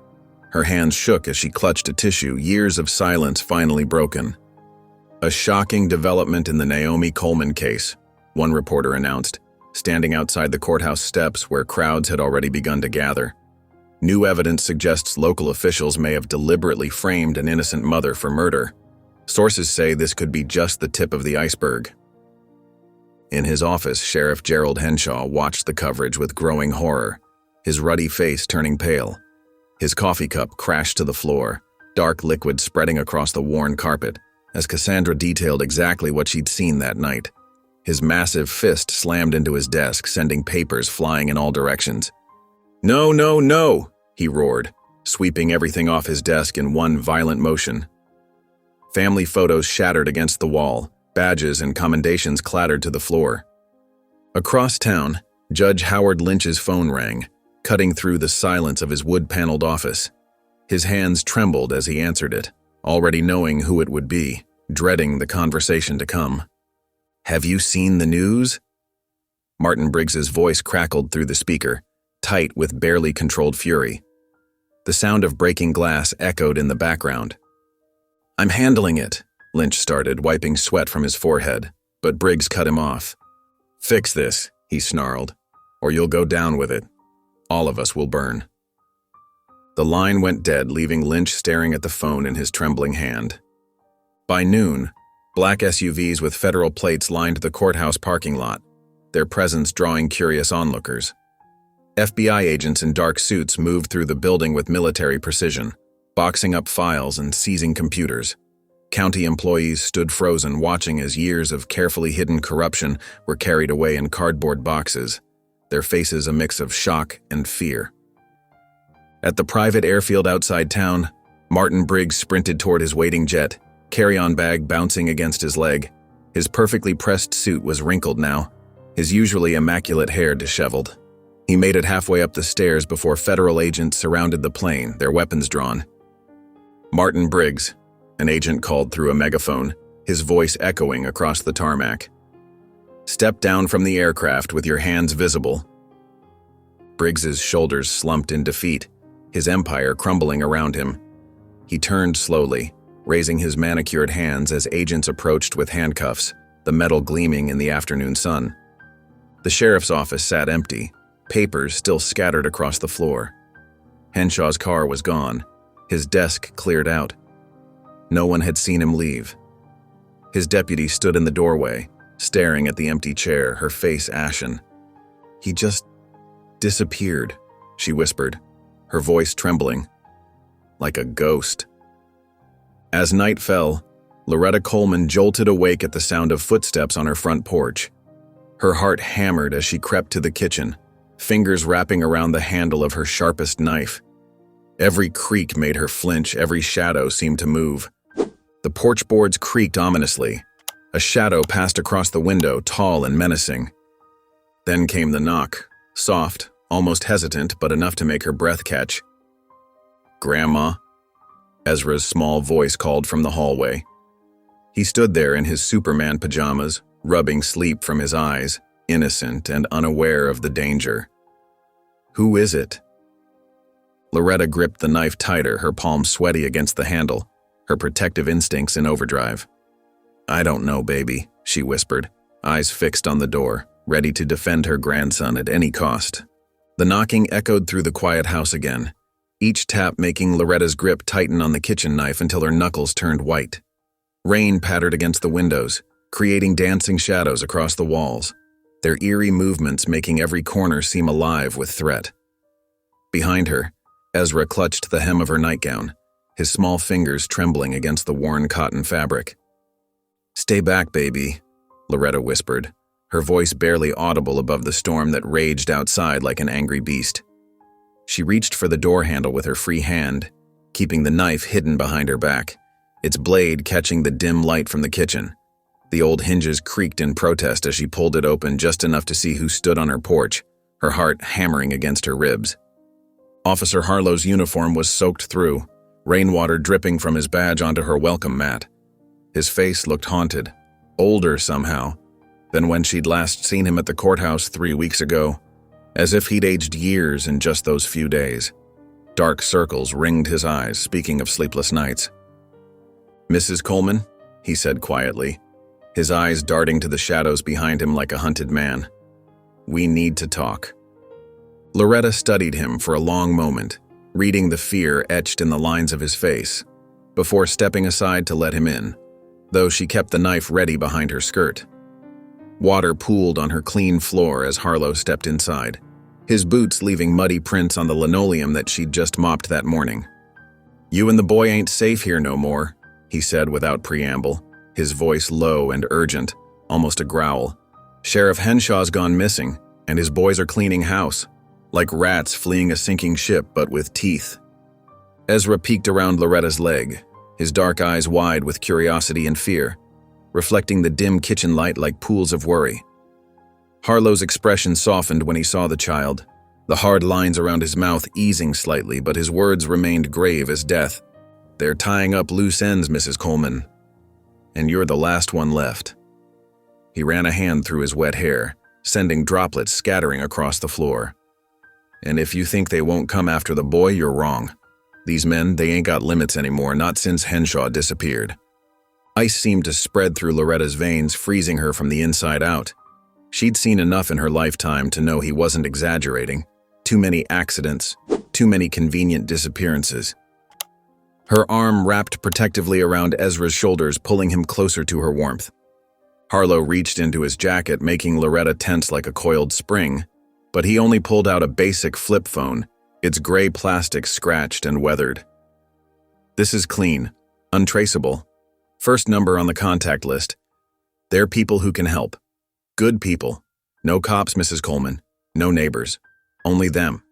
A: Her hands shook as she clutched a tissue, years of silence finally broken. "A shocking development in the Naomi Coleman case," one reporter announced, standing outside the courthouse steps where crowds had already begun to gather. "New evidence suggests local officials may have deliberately framed an innocent mother for murder. Sources say this could be just the tip of the iceberg." In his office, Sheriff Gerald Henshaw watched the coverage with growing horror, his ruddy face turning pale. His coffee cup crashed to the floor, dark liquid spreading across the worn carpet, as Cassandra detailed exactly what she'd seen that night. His massive fist slammed into his desk, sending papers flying in all directions. "No, no, no!" he roared, sweeping everything off his desk in one violent motion. Family photos shattered against the wall, badges and commendations clattered to the floor. Across town, Judge Howard Lynch's phone rang, cutting through the silence of his wood-paneled office. His hands trembled as he answered it, already knowing who it would be, dreading the conversation to come. "Have you seen the news?" Martin Briggs's voice crackled through the speaker, tight with barely controlled fury. The sound of breaking glass echoed in the background. "I'm handling it," Lynch started, wiping sweat from his forehead, but Briggs cut him off. "Fix this," he snarled, "or you'll go down with it. All of us will burn." The line went dead, leaving Lynch staring at the phone in his trembling hand. By noon, black SUVs with federal plates lined the courthouse parking lot, their presence drawing curious onlookers. FBI agents in dark suits moved through the building with military precision, boxing up files and seizing computers. County employees stood frozen, watching as years of carefully hidden corruption were carried away in cardboard boxes, their faces a mix of shock and fear. At the private airfield outside town, Martin Briggs sprinted toward his waiting jet, carry-on bag bouncing against his leg. His perfectly pressed suit was wrinkled now, his usually immaculate hair disheveled. He made it halfway up the stairs before federal agents surrounded the plane, their weapons drawn. "Martin Briggs," an agent called through a megaphone, his voice echoing across the tarmac. "Step down from the aircraft with your hands visible." Briggs's shoulders slumped in defeat, his empire crumbling around him. He turned slowly, raising his manicured hands as agents approached with handcuffs, the metal gleaming in the afternoon sun. The sheriff's office sat empty, papers still scattered across the floor. Henshaw's car was gone, his desk cleared out. No one had seen him leave. His deputy stood in the doorway, staring at the empty chair, her face ashen. "He just disappeared," she whispered, her voice trembling. "Like a ghost." As night fell, Loretta Coleman jolted awake at the sound of footsteps on her front porch. Her heart hammered as she crept to the kitchen, fingers wrapping around the handle of her sharpest knife. Every creak made her flinch, every shadow seemed to move. The porch boards creaked ominously. A shadow passed across the window, tall and menacing. Then came the knock, soft, almost hesitant, but enough to make her breath catch. "Grandma?" Ezra's small voice called from the hallway. He stood there in his Superman pajamas, rubbing sleep from his eyes, innocent and unaware of the danger. "Who is it?" Loretta gripped the knife tighter, her palm sweaty against the handle, her protective instincts in overdrive. "I don't know, baby," she whispered, eyes fixed on the door, ready to defend her grandson at any cost. The knocking echoed through the quiet house again, each tap making Loretta's grip tighten on the kitchen knife until her knuckles turned white. Rain pattered against the windows, creating dancing shadows across the walls, their eerie movements making every corner seem alive with threat. Behind her, Ezra clutched the hem of her nightgown, his small fingers trembling against the worn cotton fabric. "Stay back, baby," Loretta whispered, her voice barely audible above the storm that raged outside like an angry beast. She reached for the door handle with her free hand, keeping the knife hidden behind her back, its blade catching the dim light from the kitchen. The old hinges creaked in protest as she pulled it open just enough to see who stood on her porch, her heart hammering against her ribs. Officer Harlow's uniform was soaked through, rainwater dripping from his badge onto her welcome mat. His face looked haunted, older somehow, than when she'd last seen him at the courthouse 3 weeks ago, as if he'd aged years in just those few days. Dark circles ringed his eyes, speaking of sleepless nights. "Mrs. Coleman," he said quietly, his eyes darting to the shadows behind him like a hunted man. "We need to talk." Loretta studied him for a long moment, reading the fear etched in the lines of his face, before stepping aside to let him in, though she kept the knife ready behind her skirt. Water pooled on her clean floor as Harlow stepped inside, his boots leaving muddy prints on the linoleum that she'd just mopped that morning. "You and the boy ain't safe here no more," he said without preamble, his voice low and urgent, almost a growl. "Sheriff Henshaw's gone missing, and his boys are cleaning house, like rats fleeing a sinking ship but with teeth." Ezra peeked around Loretta's leg, his dark eyes wide with curiosity and fear, reflecting the dim kitchen light like pools of worry. Harlow's expression softened when he saw the child, the hard lines around his mouth easing slightly, but his words remained grave as death. "They're tying up loose ends, Mrs. Coleman, and you're the last one left." He ran a hand through his wet hair, sending droplets scattering across the floor. "And if you think they won't come after the boy, you're wrong. These men, they ain't got limits anymore, not since Henshaw disappeared." Ice seemed to spread through Loretta's veins, freezing her from the inside out. She'd seen enough in her lifetime to know he wasn't exaggerating. Too many accidents, too many convenient disappearances. Her arm wrapped protectively around Ezra's shoulders, pulling him closer to her warmth. Harlow reached into his jacket, making Loretta tense like a coiled spring, But he only pulled out a basic flip phone, its gray plastic scratched and weathered. "This is clean, untraceable. First number on the contact list. They're people who can help. Good people. No cops, Mrs. Coleman. No neighbors. Only them."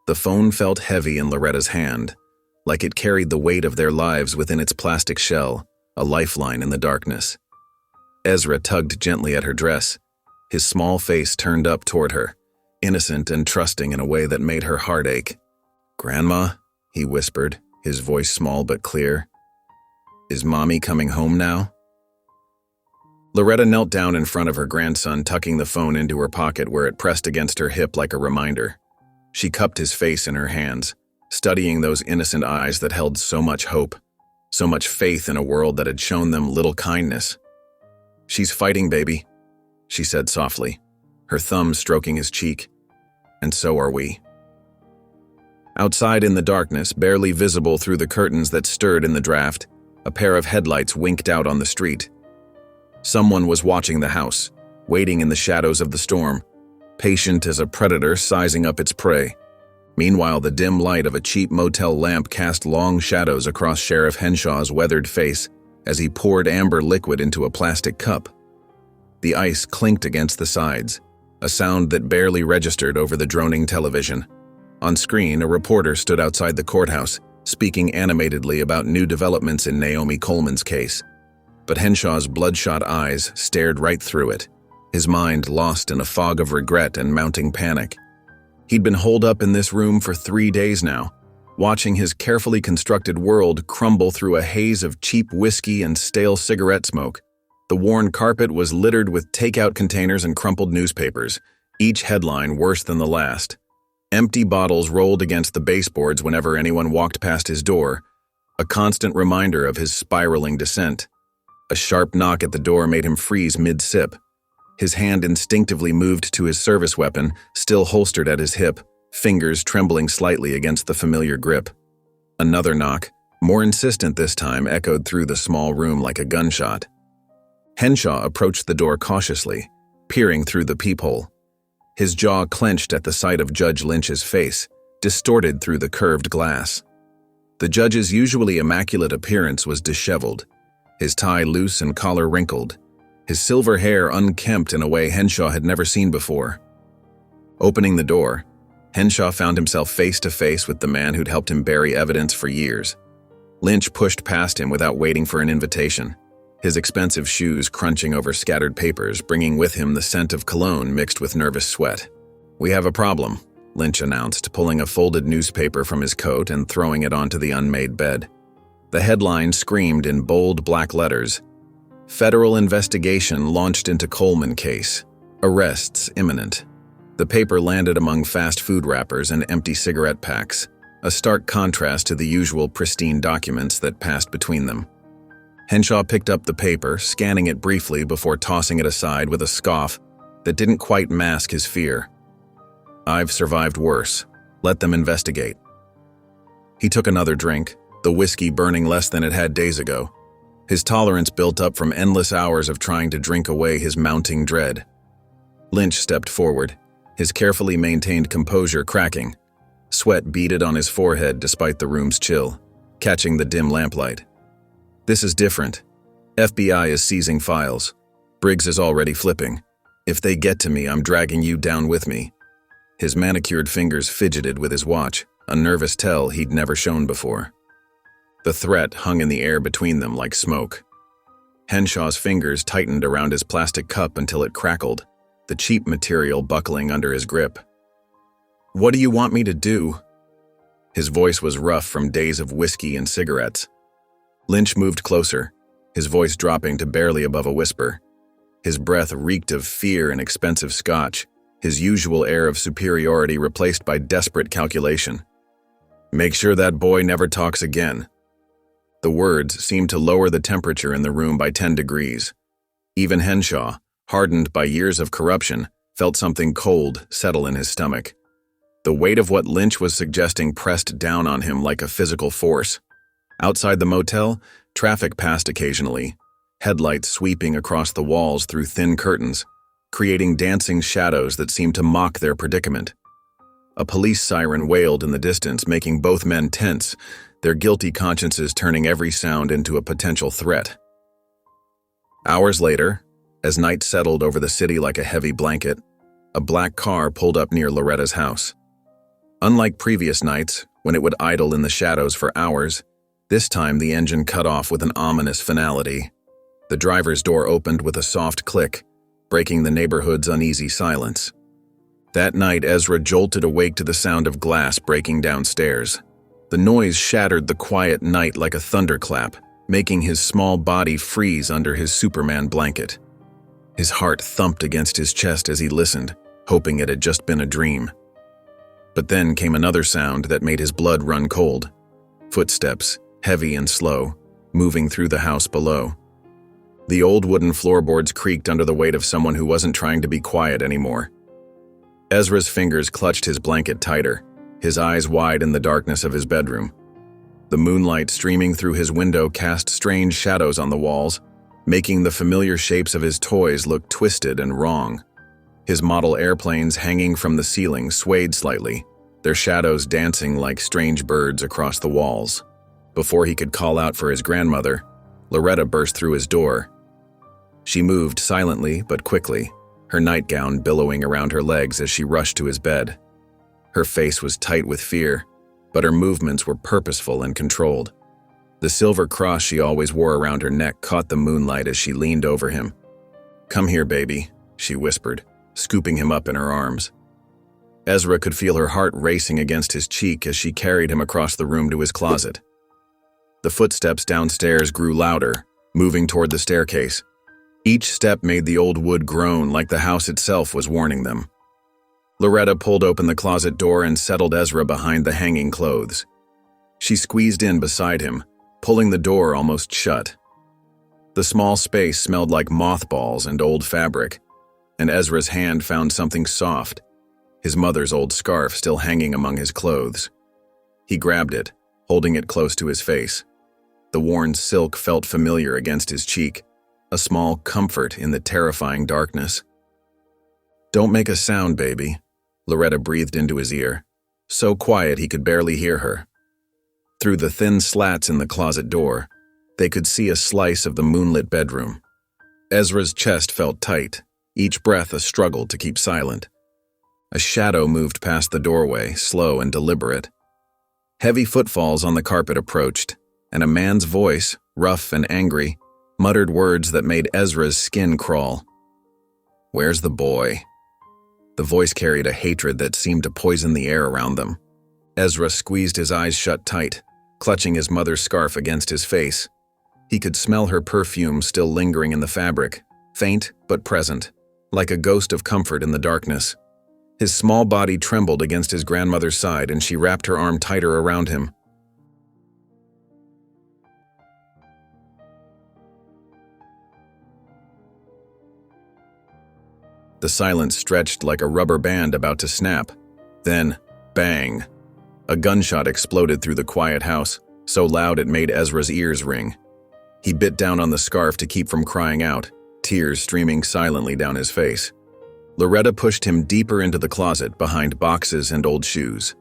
A: The phone felt heavy in Loretta's hand, like it carried the weight of their lives within its plastic shell, a lifeline in the darkness. Ezra tugged gently at her dress, his small face turned up toward her, innocent and trusting in a way that made her heart ache. "Grandma," he whispered, his voice small but clear. "Is Mommy coming home now?" Loretta knelt down in front of her grandson, tucking the phone into her pocket where it pressed against her hip like a reminder. She cupped his face in her hands, studying those innocent eyes that held so much hope, so much faith in a world that had shown them little kindness. "She's fighting, baby," she said softly, her thumb stroking his cheek. "And so are we." Outside in the darkness, barely visible through the curtains that stirred in the draft, a pair of headlights winked out on the street. Someone was watching the house, waiting in the shadows of the storm, patient as a predator sizing up its prey. Meanwhile, the dim light of a cheap motel lamp cast long shadows across Sheriff Henshaw's weathered face as he poured amber liquid into a plastic cup. The ice clinked against the sides, a sound that barely registered over the droning television. On screen, a reporter stood outside the courthouse, speaking animatedly about new developments in Naomi Coleman's case. But Henshaw's bloodshot eyes stared right through it, his mind lost in a fog of regret and mounting panic. He'd been holed up in this room for 3 days now, watching his carefully constructed world crumble through a haze of cheap whiskey and stale cigarette smoke. The worn carpet was littered with takeout containers and crumpled newspapers, each headline worse than the last. Empty bottles rolled against the baseboards whenever anyone walked past his door, a constant reminder of his spiraling descent. A sharp knock at the door made him freeze mid-sip. His hand instinctively moved to his service weapon, still holstered at his hip, fingers trembling slightly against the familiar grip. Another knock, more insistent this time, echoed through the small room like a gunshot. Henshaw approached the door cautiously, peering through the peephole. His jaw clenched at the sight of Judge Lynch's face, distorted through the curved glass. The judge's usually immaculate appearance was disheveled, his tie loose and collar wrinkled, his silver hair unkempt in a way Henshaw had never seen before. Opening the door, Henshaw found himself face to face with the man who'd helped him bury evidence for years. Lynch pushed past him without waiting for an invitation, his expensive shoes crunching over scattered papers, bringing with him the scent of cologne mixed with nervous sweat. "We have a problem," Lynch announced, pulling a folded newspaper from his coat and throwing it onto the unmade bed. The headline screamed in bold black letters, "Federal investigation launched into Coleman case. Arrests imminent." The paper landed among fast food wrappers and empty cigarette packs, a stark contrast to the usual pristine documents that passed between them. Henshaw picked up the paper, scanning it briefly before tossing it aside with a scoff that didn't quite mask his fear. "I've survived worse. Let them investigate." He took another drink, the whiskey burning less than it had days ago. His tolerance built up from endless hours of trying to drink away his mounting dread. Lynch stepped forward, his carefully maintained composure cracking. Sweat beaded on his forehead despite the room's chill, catching the dim lamplight. "This is different. FBI is seizing files. Briggs is already flipping. If they get to me, I'm dragging you down with me." His manicured fingers fidgeted with his watch, a nervous tell he'd never shown before. The threat hung in the air between them like smoke. Henshaw's fingers tightened around his plastic cup until it crackled, the cheap material buckling under his grip. "What do you want me to do?" His voice was rough from days of whiskey and cigarettes. Lynch moved closer, his voice dropping to barely above a whisper. His breath reeked of fear and expensive scotch, his usual air of superiority replaced by desperate calculation. "Make sure that boy never talks again." The words seemed to lower the temperature in the room by 10 degrees. Even Henshaw, hardened by years of corruption, felt something cold settle in his stomach. The weight of what Lynch was suggesting pressed down on him like a physical force. Outside the motel, traffic passed occasionally, headlights sweeping across the walls through thin curtains, creating dancing shadows that seemed to mock their predicament. A police siren wailed in the distance, making both men tense, their guilty consciences turning every sound into a potential threat. Hours later, as night settled over the city like a heavy blanket, a black car pulled up near Loretta's house. Unlike previous nights, when it would idle in the shadows for hours, this time the engine cut off with an ominous finality. The driver's door opened with a soft click, breaking the neighborhood's uneasy silence. That night, Ezra jolted awake to the sound of glass breaking downstairs. The noise shattered the quiet night like a thunderclap, making his small body freeze under his Superman blanket. His heart thumped against his chest as he listened, hoping it had just been a dream. But then came another sound that made his blood run cold. Footsteps, heavy and slow, moving through the house below. The old wooden floorboards creaked under the weight of someone who wasn't trying to be quiet anymore. Ezra's fingers clutched his blanket tighter, his eyes wide in the darkness of his bedroom. The moonlight streaming through his window cast strange shadows on the walls, making the familiar shapes of his toys look twisted and wrong. His model airplanes hanging from the ceiling swayed slightly, their shadows dancing like strange birds across the walls. Before he could call out for his grandmother, Loretta burst through his door. She moved silently but quickly, her nightgown billowing around her legs as she rushed to his bed. Her face was tight with fear, but her movements were purposeful and controlled. The silver cross she always wore around her neck caught the moonlight as she leaned over him. "Come here, baby," she whispered, scooping him up in her arms. Ezra could feel her heart racing against his cheek as she carried him across the room to his closet. The footsteps downstairs grew louder, moving toward the staircase. Each step made the old wood groan like the house itself was warning them. Loretta pulled open the closet door and settled Ezra behind the hanging clothes. She squeezed in beside him, pulling the door almost shut. The small space smelled like mothballs and old fabric, and Ezra's hand found something soft, his mother's old scarf still hanging among his clothes. He grabbed it, holding it close to his face. The worn silk felt familiar against his cheek, a small comfort in the terrifying darkness. "Don't make a sound, baby," Loretta breathed into his ear, so quiet he could barely hear her. Through the thin slats in the closet door, they could see a slice of the moonlit bedroom. Ezra's chest felt tight, each breath a struggle to keep silent. A shadow moved past the doorway, slow and deliberate. Heavy footfalls on the carpet approached, and a man's voice, rough and angry, muttered words that made Ezra's skin crawl. "Where's the boy?" The voice carried a hatred that seemed to poison the air around them. Ezra squeezed his eyes shut tight, clutching his mother's scarf against his face. He could smell her perfume still lingering in the fabric, faint but present, like a ghost of comfort in the darkness. His small body trembled against his grandmother's side, and she wrapped her arm tighter around him. The silence stretched like a rubber band about to snap. Then, bang! A gunshot exploded through the quiet house, so loud it made Ezra's ears ring. He bit down on the scarf to keep from crying out, tears streaming silently down his face. Loretta pushed him deeper into the closet behind boxes and old shoes.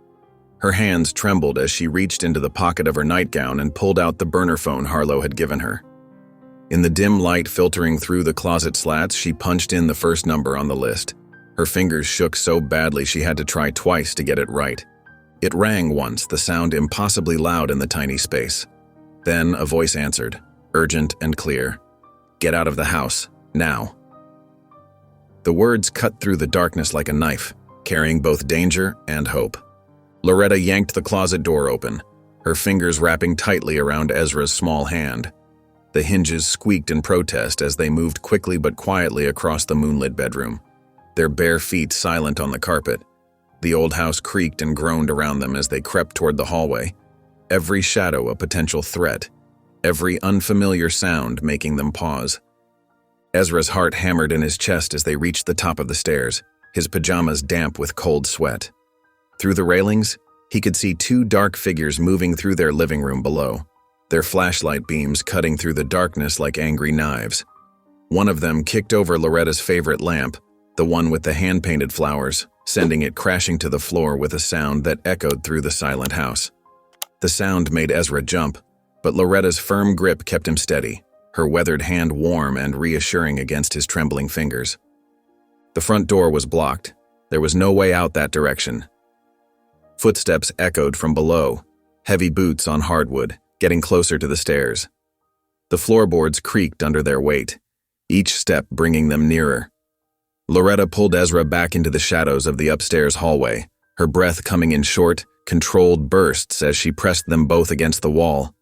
A: Her hands trembled as she reached into the pocket of her nightgown and pulled out the burner phone Harlow had given her. In the dim light filtering through the closet slats, she punched in the first number on the list. Her fingers shook so badly she had to try twice to get it right. It rang once, the sound impossibly loud in the tiny space. Then a voice answered, urgent and clear. "Get out of the house, now." The words cut through the darkness like a knife, carrying both danger and hope. Loretta yanked the closet door open, her fingers wrapping tightly around Ezra's small hand. The hinges squeaked in protest as they moved quickly but quietly across the moonlit bedroom, their bare feet silent on the carpet. The old house creaked and groaned around them as they crept toward the hallway, every shadow a potential threat, every unfamiliar sound making them pause. Ezra's heart hammered in his chest as they reached the top of the stairs, his pajamas damp with cold sweat. Through the railings, he could see two dark figures moving through their living room below, their flashlight beams cutting through the darkness like angry knives. One of them kicked over Loretta's favorite lamp, the one with the hand-painted flowers, sending it crashing to the floor with a sound that echoed through the silent house. The sound made Ezra jump, but Loretta's firm grip kept him steady, her weathered hand warm and reassuring against his trembling fingers. The front door was blocked. There was no way out that direction. Footsteps echoed from below, heavy boots on hardwood, getting closer to the stairs. The floorboards creaked under their weight, each step bringing them nearer. Loretta pulled Ezra back into the shadows of the upstairs hallway, her breath coming in short, controlled bursts as she pressed them both against the wall.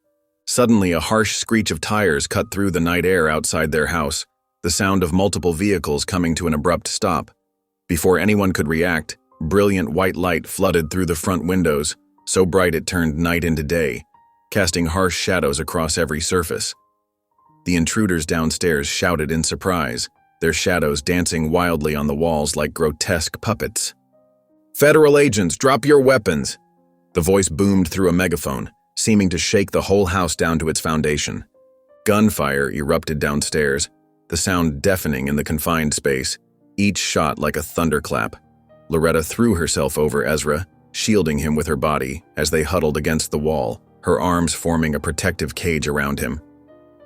A: Suddenly, a harsh screech of tires cut through the night air outside their house, the sound of multiple vehicles coming to an abrupt stop. Before anyone could react, brilliant white light flooded through the front windows, so bright it turned night into day, casting harsh shadows across every surface. The intruders downstairs shouted in surprise, their shadows dancing wildly on the walls like grotesque puppets. "Federal agents, drop your weapons!" The voice boomed through a megaphone, seeming to shake the whole house down to its foundation. Gunfire erupted downstairs, the sound deafening in the confined space, each shot like a thunderclap. Loretta threw herself over Ezra, shielding him with her body as they huddled against the wall, her arms forming a protective cage around him.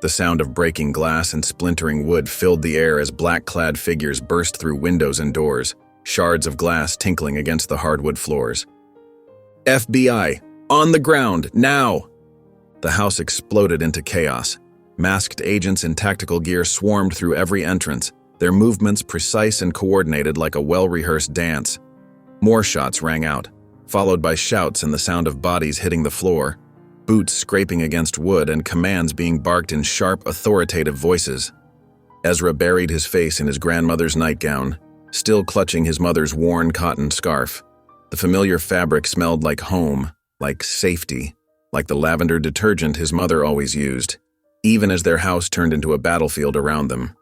A: The sound of breaking glass and splintering wood filled the air as black-clad figures burst through windows and doors, shards of glass tinkling against the hardwood floors. "FBI, on the ground, now!" The house exploded into chaos. Masked agents in tactical gear swarmed through every entrance, their movements precise and coordinated like a well-rehearsed dance. More shots rang out, followed by shouts and the sound of bodies hitting the floor, boots scraping against wood and commands being barked in sharp, authoritative voices. Ezra buried his face in his grandmother's nightgown, still clutching his mother's worn cotton scarf. The familiar fabric smelled like home, like safety, like the lavender detergent his mother always used, even as their house turned into a battlefield around them.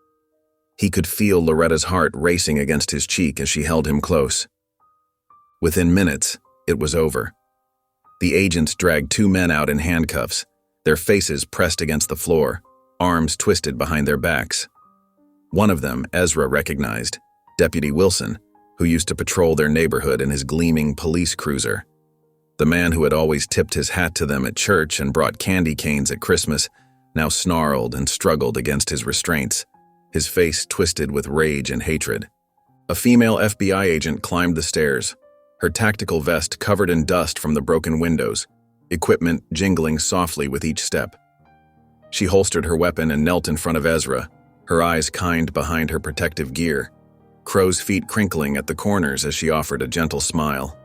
A: He could feel Loretta's heart racing against his cheek as she held him close. Within minutes, it was over. The agents dragged two men out in handcuffs, their faces pressed against the floor, arms twisted behind their backs. One of them, Ezra recognized, Deputy Wilson, who used to patrol their neighborhood in his gleaming police cruiser. The man who had always tipped his hat to them at church and brought candy canes at Christmas now snarled and struggled against his restraints, his face twisted with rage and hatred. A female FBI agent climbed the stairs, her tactical vest covered in dust from the broken windows, equipment jingling softly with each step. She holstered her weapon and knelt in front of Ezra, her eyes kind behind her protective gear, crow's feet crinkling at the corners as she offered a gentle smile.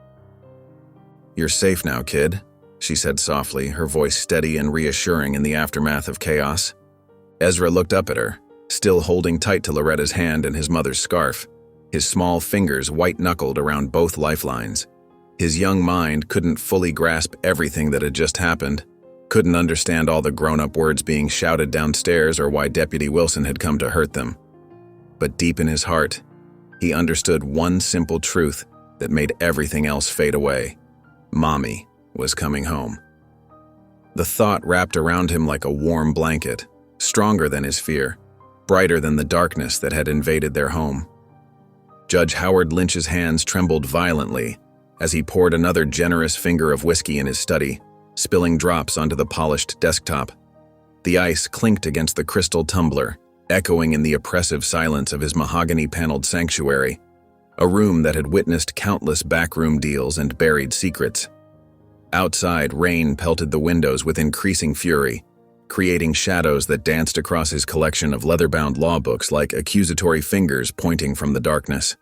A: "You're safe now, kid," she said softly, her voice steady and reassuring in the aftermath of chaos. Ezra looked up at her, still holding tight to Loretta's hand and his mother's scarf, his small fingers white-knuckled around both lifelines. His young mind couldn't fully grasp everything that had just happened, couldn't understand all the grown-up words being shouted downstairs or why Deputy Wilson had come to hurt them. But deep in his heart, he understood one simple truth that made everything else fade away. Mommy was coming home. The thought wrapped around him like a warm blanket, stronger than his fear, brighter than the darkness that had invaded their home. Judge Howard Lynch's hands trembled violently as he poured another generous finger of whiskey in his study, spilling drops onto the polished desktop. The ice clinked against the crystal tumbler, echoing in the oppressive silence of his mahogany-paneled sanctuary, a room that had witnessed countless backroom deals and buried secrets. Outside, rain pelted the windows with increasing fury, creating shadows that danced across his collection of leather-bound law books like accusatory fingers pointing from the darkness.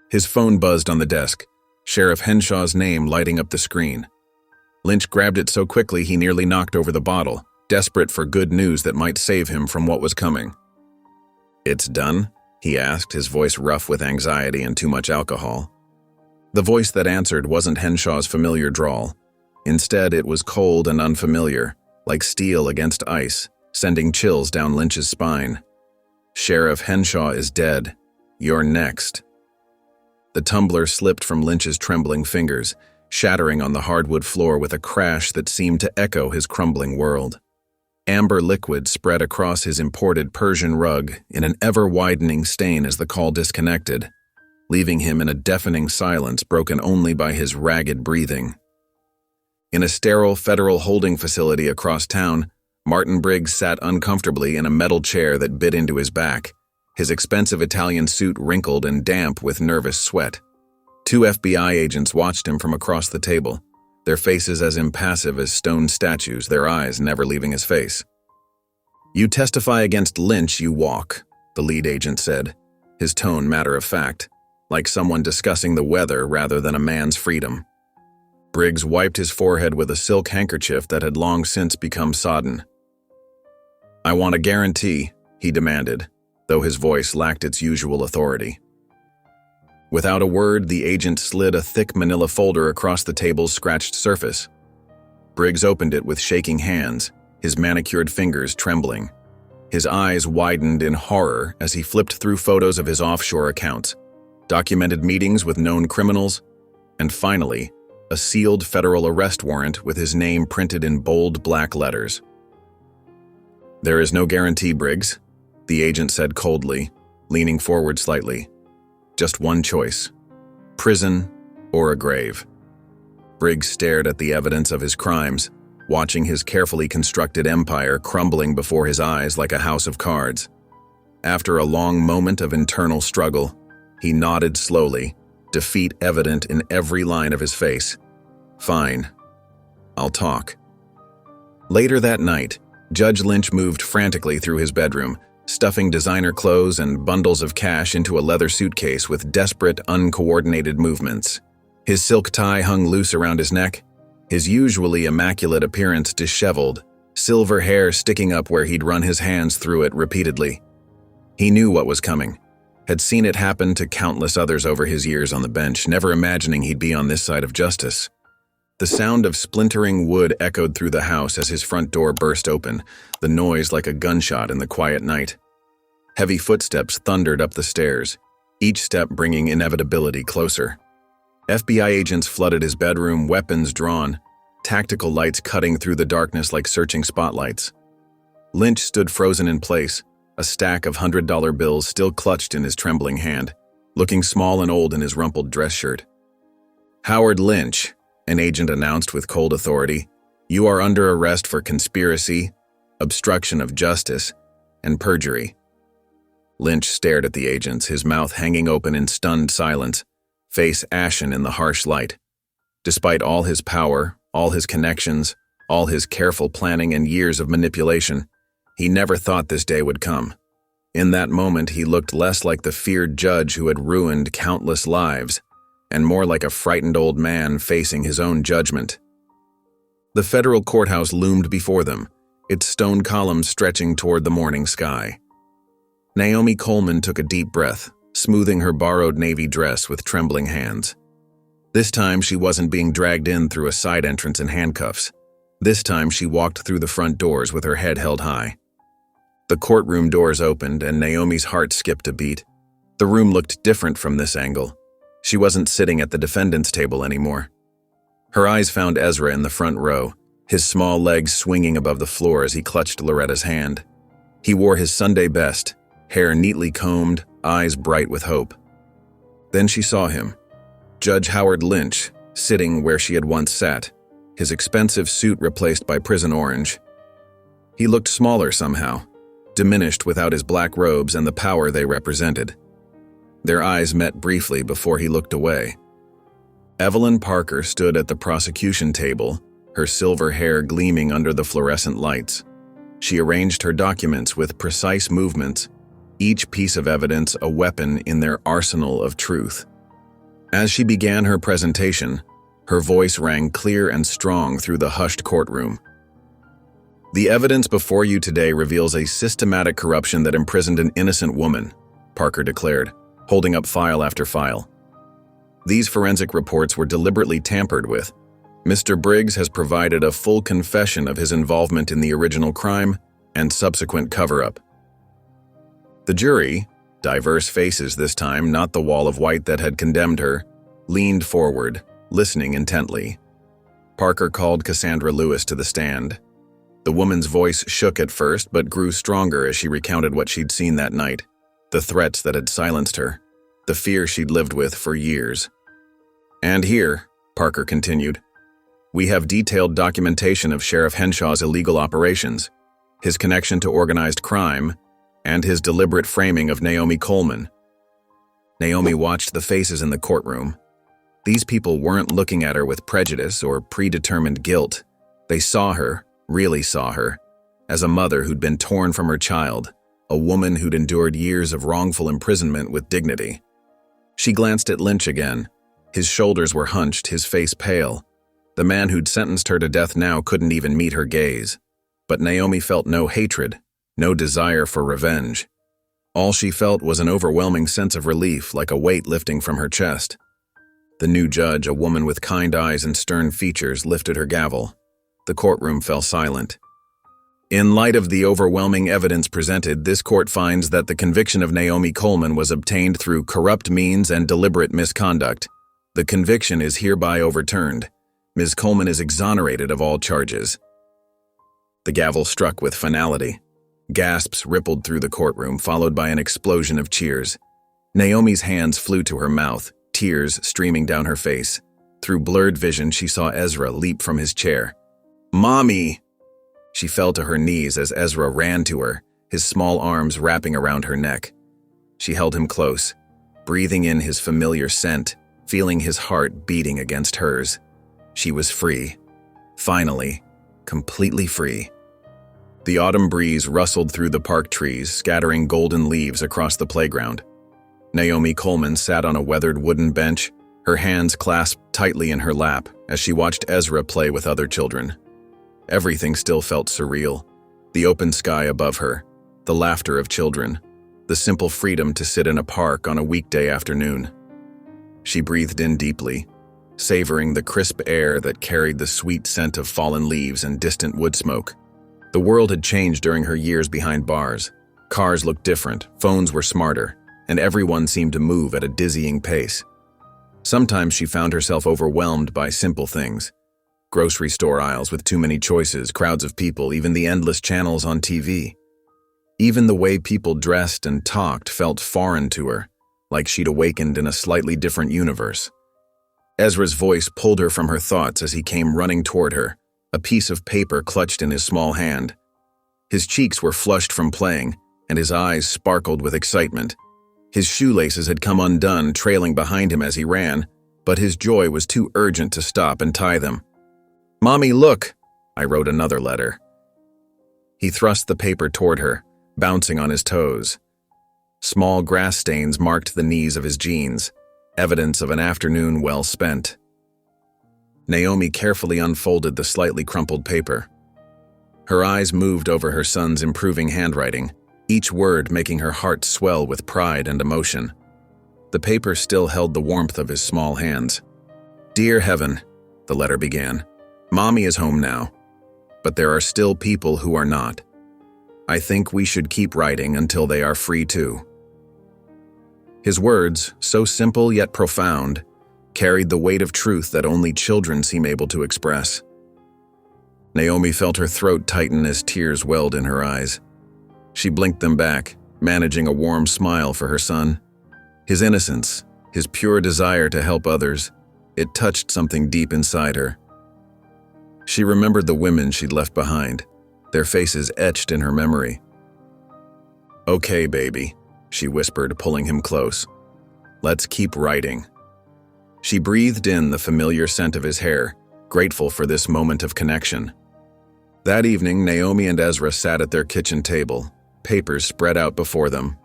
A: His phone buzzed on the desk, Sheriff Henshaw's name lighting up the screen. Lynch grabbed it so quickly he nearly knocked over the bottle, desperate for good news that might save him from what was coming. "It's done?" he asked, his voice rough with anxiety and too much alcohol. The voice that answered wasn't Henshaw's familiar drawl. Instead, it was cold and unfamiliar, like steel against ice, sending chills down Lynch's spine. "Sheriff Henshaw is dead. You're next." The tumbler slipped from Lynch's trembling fingers, shattering on the hardwood floor with a crash that seemed to echo his crumbling world. Amber liquid spread across his imported Persian rug in an ever-widening stain as the call disconnected. leaving him in a deafening silence broken only by his ragged breathing. In a sterile federal holding facility across town, Martin Briggs sat uncomfortably in a metal chair that bit into his back, his expensive Italian suit wrinkled and damp with nervous sweat. Two FBI agents watched him from across the table, their faces as impassive as stone statues, their eyes never leaving his face. "You testify against Lynch, you walk," the lead agent said, his tone matter-of-fact, like someone discussing the weather rather than a man's freedom. Briggs wiped his forehead with a silk handkerchief that had long since become sodden. "I want a guarantee," he demanded, though his voice lacked its usual authority. Without a word, the agent slid a thick manila folder across the table's scratched surface. Briggs opened it with shaking hands, his manicured fingers trembling. His eyes widened in horror as he flipped through photos of his offshore accounts, documented meetings with known criminals, and finally, a sealed federal arrest warrant with his name printed in bold black letters. "There is no guarantee, Briggs," the agent said coldly, leaning forward slightly. "Just one choice: prison or a grave." Briggs stared at the evidence of his crimes, watching his carefully constructed empire crumbling before his eyes like a house of cards. After a long moment of internal struggle, he nodded slowly, defeat evident in every line of his face. "Fine. I'll talk." Later that night, Judge Lynch moved frantically through his bedroom, stuffing designer clothes and bundles of cash into a leather suitcase with desperate, uncoordinated movements. His silk tie hung loose around his neck, his usually immaculate appearance disheveled, silver hair sticking up where he'd run his hands through it repeatedly. He knew what was coming, had seen it happen to countless others over his years on the bench, never imagining he'd be on this side of justice. The sound of splintering wood echoed through the house as his front door burst open, the noise like a gunshot in the quiet night. Heavy footsteps thundered up the stairs, each step bringing inevitability closer. FBI agents flooded his bedroom, weapons drawn, tactical lights cutting through the darkness like searching spotlights. Lynch stood frozen in place, a stack of $100 bills still clutched in his trembling hand, looking small and old in his rumpled dress shirt. "Howard Lynch," an agent announced with cold authority, "you are under arrest for conspiracy, obstruction of justice, and perjury." Lynch stared at the agents, his mouth hanging open in stunned silence, face ashen in the harsh light. Despite all his power, all his connections, all his careful planning and years of manipulation, he never thought this day would come. In that moment, he looked less like the feared judge who had ruined countless lives, and more like a frightened old man facing his own judgment. The federal courthouse loomed before them, its stone columns stretching toward the morning sky. Naomi Coleman took a deep breath, smoothing her borrowed navy dress with trembling hands. This time, she wasn't being dragged in through a side entrance in handcuffs. This time, she walked through the front doors with her head held high. The courtroom doors opened, and Naomi's heart skipped a beat. The room looked different from this angle. She wasn't sitting at the defendant's table anymore. Her eyes found Ezra in the front row, his small legs swinging above the floor as he clutched Loretta's hand. He wore his Sunday best, hair neatly combed, eyes bright with hope. Then she saw him, Judge Howard Lynch, sitting where she had once sat, his expensive suit replaced by prison orange. He looked smaller somehow, diminished without his black robes and the power they represented. Their eyes met briefly before he looked away. Evelyn Parker stood at the prosecution table, her silver hair gleaming under the fluorescent lights. She arranged her documents with precise movements, each piece of evidence a weapon in their arsenal of truth. As she began her presentation, her voice rang clear and strong through the hushed courtroom. "The evidence before you today reveals a systematic corruption that imprisoned an innocent woman," Parker declared, holding up file after file. "These forensic reports were deliberately tampered with. Mr. Briggs has provided a full confession of his involvement in the original crime and subsequent cover-up." The jury, diverse faces this time, not the wall of white that had condemned her, leaned forward, listening intently. Parker called Cassandra Lewis to the stand. The woman's voice shook at first but grew stronger as she recounted what she'd seen that night, the threats that had silenced her, the fear she'd lived with for years. "And here," Parker continued, "we have detailed documentation of Sheriff Henshaw's illegal operations, his connection to organized crime, and his deliberate framing of Naomi Coleman." Naomi watched the faces in the courtroom. These people weren't looking at her with prejudice or predetermined guilt. They saw her, really saw her, as a mother who'd been torn from her child, a woman who'd endured years of wrongful imprisonment with dignity. She glanced at Lynch again. His shoulders were hunched, his face pale. The man who'd sentenced her to death now couldn't even meet her gaze. But Naomi felt no hatred, no desire for revenge. All she felt was an overwhelming sense of relief, like a weight lifting from her chest. The new judge, a woman with kind eyes and stern features, lifted her gavel. The courtroom fell silent. "In light of the overwhelming evidence presented, this court finds that the conviction of Naomi Coleman was obtained through corrupt means and deliberate misconduct. The conviction is hereby overturned. Ms. Coleman is exonerated of all charges." The gavel struck with finality. Gasps rippled through the courtroom, followed by an explosion of cheers. Naomi's hands flew to her mouth, tears streaming down her face. Through blurred vision, she saw Ezra leap from his chair. "Mommy!" She fell to her knees as Ezra ran to her, his small arms wrapping around her neck. She held him close, breathing in his familiar scent, feeling his heart beating against hers. She was free. Finally, completely free. The autumn breeze rustled through the park trees, scattering golden leaves across the playground. Naomi Coleman sat on a weathered wooden bench, her hands clasped tightly in her lap as she watched Ezra play with other children. Everything still felt surreal. The open sky above her, the laughter of children, the simple freedom to sit in a park on a weekday afternoon. She breathed in deeply, savoring the crisp air that carried the sweet scent of fallen leaves and distant wood smoke. The world had changed during her years behind bars. Cars looked different, phones were smarter, and everyone seemed to move at a dizzying pace. Sometimes she found herself overwhelmed by simple things. Grocery store aisles with too many choices, crowds of people, even the endless channels on TV. Even the way people dressed and talked felt foreign to her, like she'd awakened in a slightly different universe. Ezra's voice pulled her from her thoughts as he came running toward her, a piece of paper clutched in his small hand. His cheeks were flushed from playing, and his eyes sparkled with excitement. His shoelaces had come undone, trailing behind him as he ran, but his joy was too urgent to stop and tie them. "Mommy, look!" I wrote another letter. He thrust the paper toward her, bouncing on his toes. Small grass stains marked the knees of his jeans, evidence of an afternoon well spent. Naomi carefully unfolded the slightly crumpled paper. Her eyes moved over her son's improving handwriting, each word making her heart swell with pride and emotion. The paper still held the warmth of his small hands. "Dear Heaven," the letter began, "Mommy is home now, but there are still people who are not. I think we should keep writing until they are free too." His words, so simple yet profound, carried the weight of truth that only children seem able to express. Naomi felt her throat tighten as tears welled in her eyes. She blinked them back, managing a warm smile for her son. His innocence, his pure desire to help others, it touched something deep inside her. She remembered the women she'd left behind, their faces etched in her memory. "Okay, baby," she whispered, pulling him close. "Let's keep writing." She breathed in the familiar scent of his hair, grateful for this moment of connection. That evening, Naomi and Ezra sat at their kitchen table, papers spread out before them.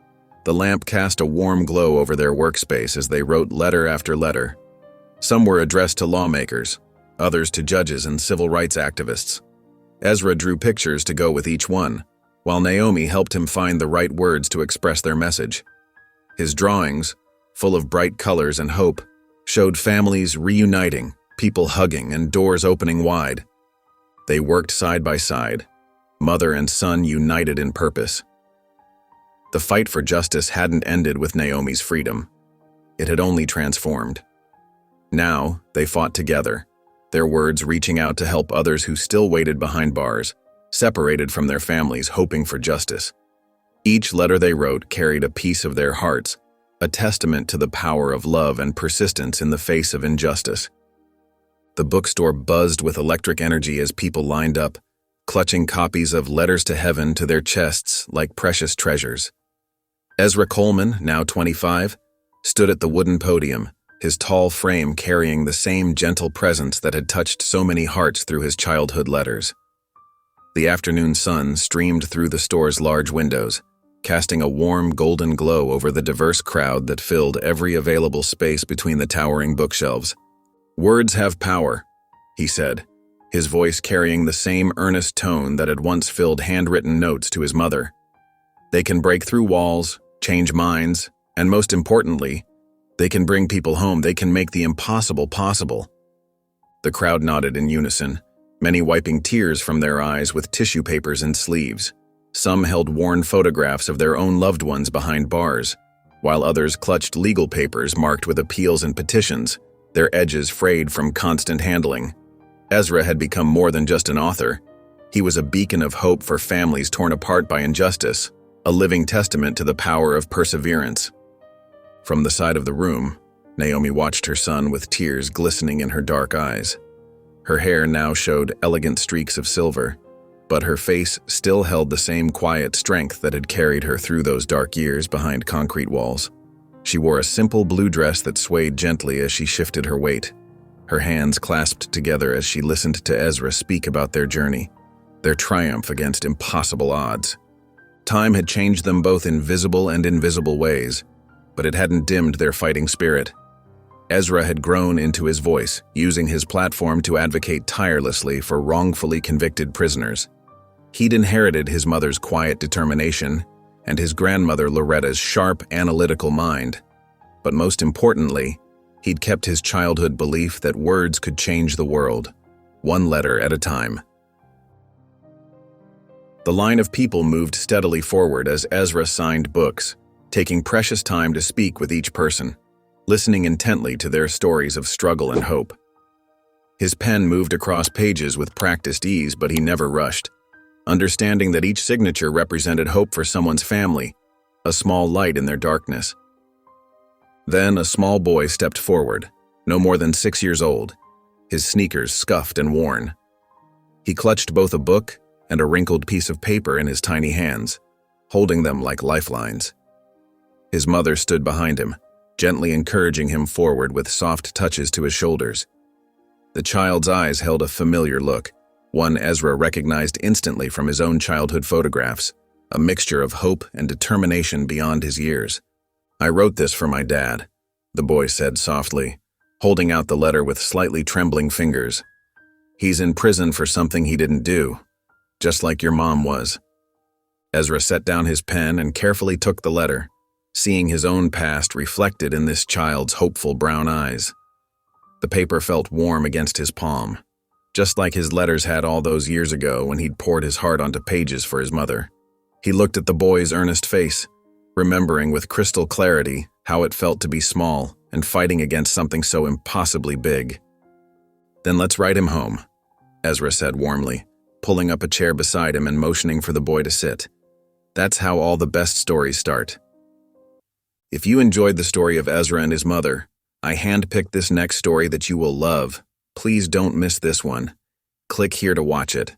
A: The lamp cast a warm glow over their workspace as they wrote letter after letter. Some were addressed to lawmakers, others to judges and civil rights activists. Ezra drew pictures to go with each one, while Naomi helped him find the right words to express their message. His drawings, full of bright colors and hope, showed families reuniting, people hugging, and doors opening wide. They worked side by side, mother and son united in purpose. The fight for justice hadn't ended with Naomi's freedom. It had only transformed. Now, they fought together, their words reaching out to help others who still waited behind bars, separated from their families hoping for justice. Each letter they wrote carried a piece of their hearts, a testament to the power of love and persistence in the face of injustice. The bookstore buzzed with electric energy as people lined up, clutching copies of Letters to Heaven to their chests like precious treasures. Ezra Coleman, now 25, stood at the wooden podium, his tall frame carrying the same gentle presence that had touched so many hearts through his childhood letters. The afternoon sun streamed through the store's large windows, casting a warm golden glow over the diverse crowd that filled every available space between the towering bookshelves. "Words have power," he said, his voice carrying the same earnest tone that had once filled handwritten notes to his mother. "They can break through walls, change minds, and most importantly, they can bring people home. They can make the impossible possible." The crowd nodded in unison, many wiping tears from their eyes with tissue papers and sleeves. Some held worn photographs of their own loved ones behind bars, while others clutched legal papers marked with appeals and petitions, their edges frayed from constant handling. Ezra had become more than just an author. He was a beacon of hope for families torn apart by injustice, a living testament to the power of perseverance. From the side of the room, Naomi watched her son with tears glistening in her dark eyes. Her hair now showed elegant streaks of silver, but her face still held the same quiet strength that had carried her through those dark years behind concrete walls. She wore a simple blue dress that swayed gently as she shifted her weight, her hands clasped together as she listened to Ezra speak about their journey, their triumph against impossible odds. Time had changed them both in visible and invisible ways, but it hadn't dimmed their fighting spirit. Ezra had grown into his voice, using his platform to advocate tirelessly for wrongfully convicted prisoners. He'd inherited his mother's quiet determination and his grandmother Loretta's sharp, analytical mind. But most importantly, he'd kept his childhood belief that words could change the world, one letter at a time. The line of people moved steadily forward as Ezra signed books, taking precious time to speak with each person, listening intently to their stories of struggle and hope. His pen moved across pages with practiced ease, but he never rushed, understanding that each signature represented hope for someone's family, a small light in their darkness. Then a small boy stepped forward, no more than 6 years old, his sneakers scuffed and worn. He clutched both a book and a wrinkled piece of paper in his tiny hands, holding them like lifelines. His mother stood behind him, gently encouraging him forward with soft touches to his shoulders. The child's eyes held a familiar look, one Ezra recognized instantly from his own childhood photographs, a mixture of hope and determination beyond his years. "I wrote this for my dad," the boy said softly, holding out the letter with slightly trembling fingers. "He's in prison for something he didn't do, just like your mom was." Ezra set down his pen and carefully took the letter, seeing his own past reflected in this child's hopeful brown eyes. The paper felt warm against his palm, just like his letters had all those years ago when he'd poured his heart onto pages for his mother. He looked at the boy's earnest face, remembering with crystal clarity how it felt to be small and fighting against something so impossibly big. "Then let's write him home," Ezra said warmly, pulling up a chair beside him and motioning for the boy to sit. "That's how all the best stories start." If you enjoyed the story of Ezra and his mother, I handpicked this next story that you will love. Please don't miss this one. Click here to watch it.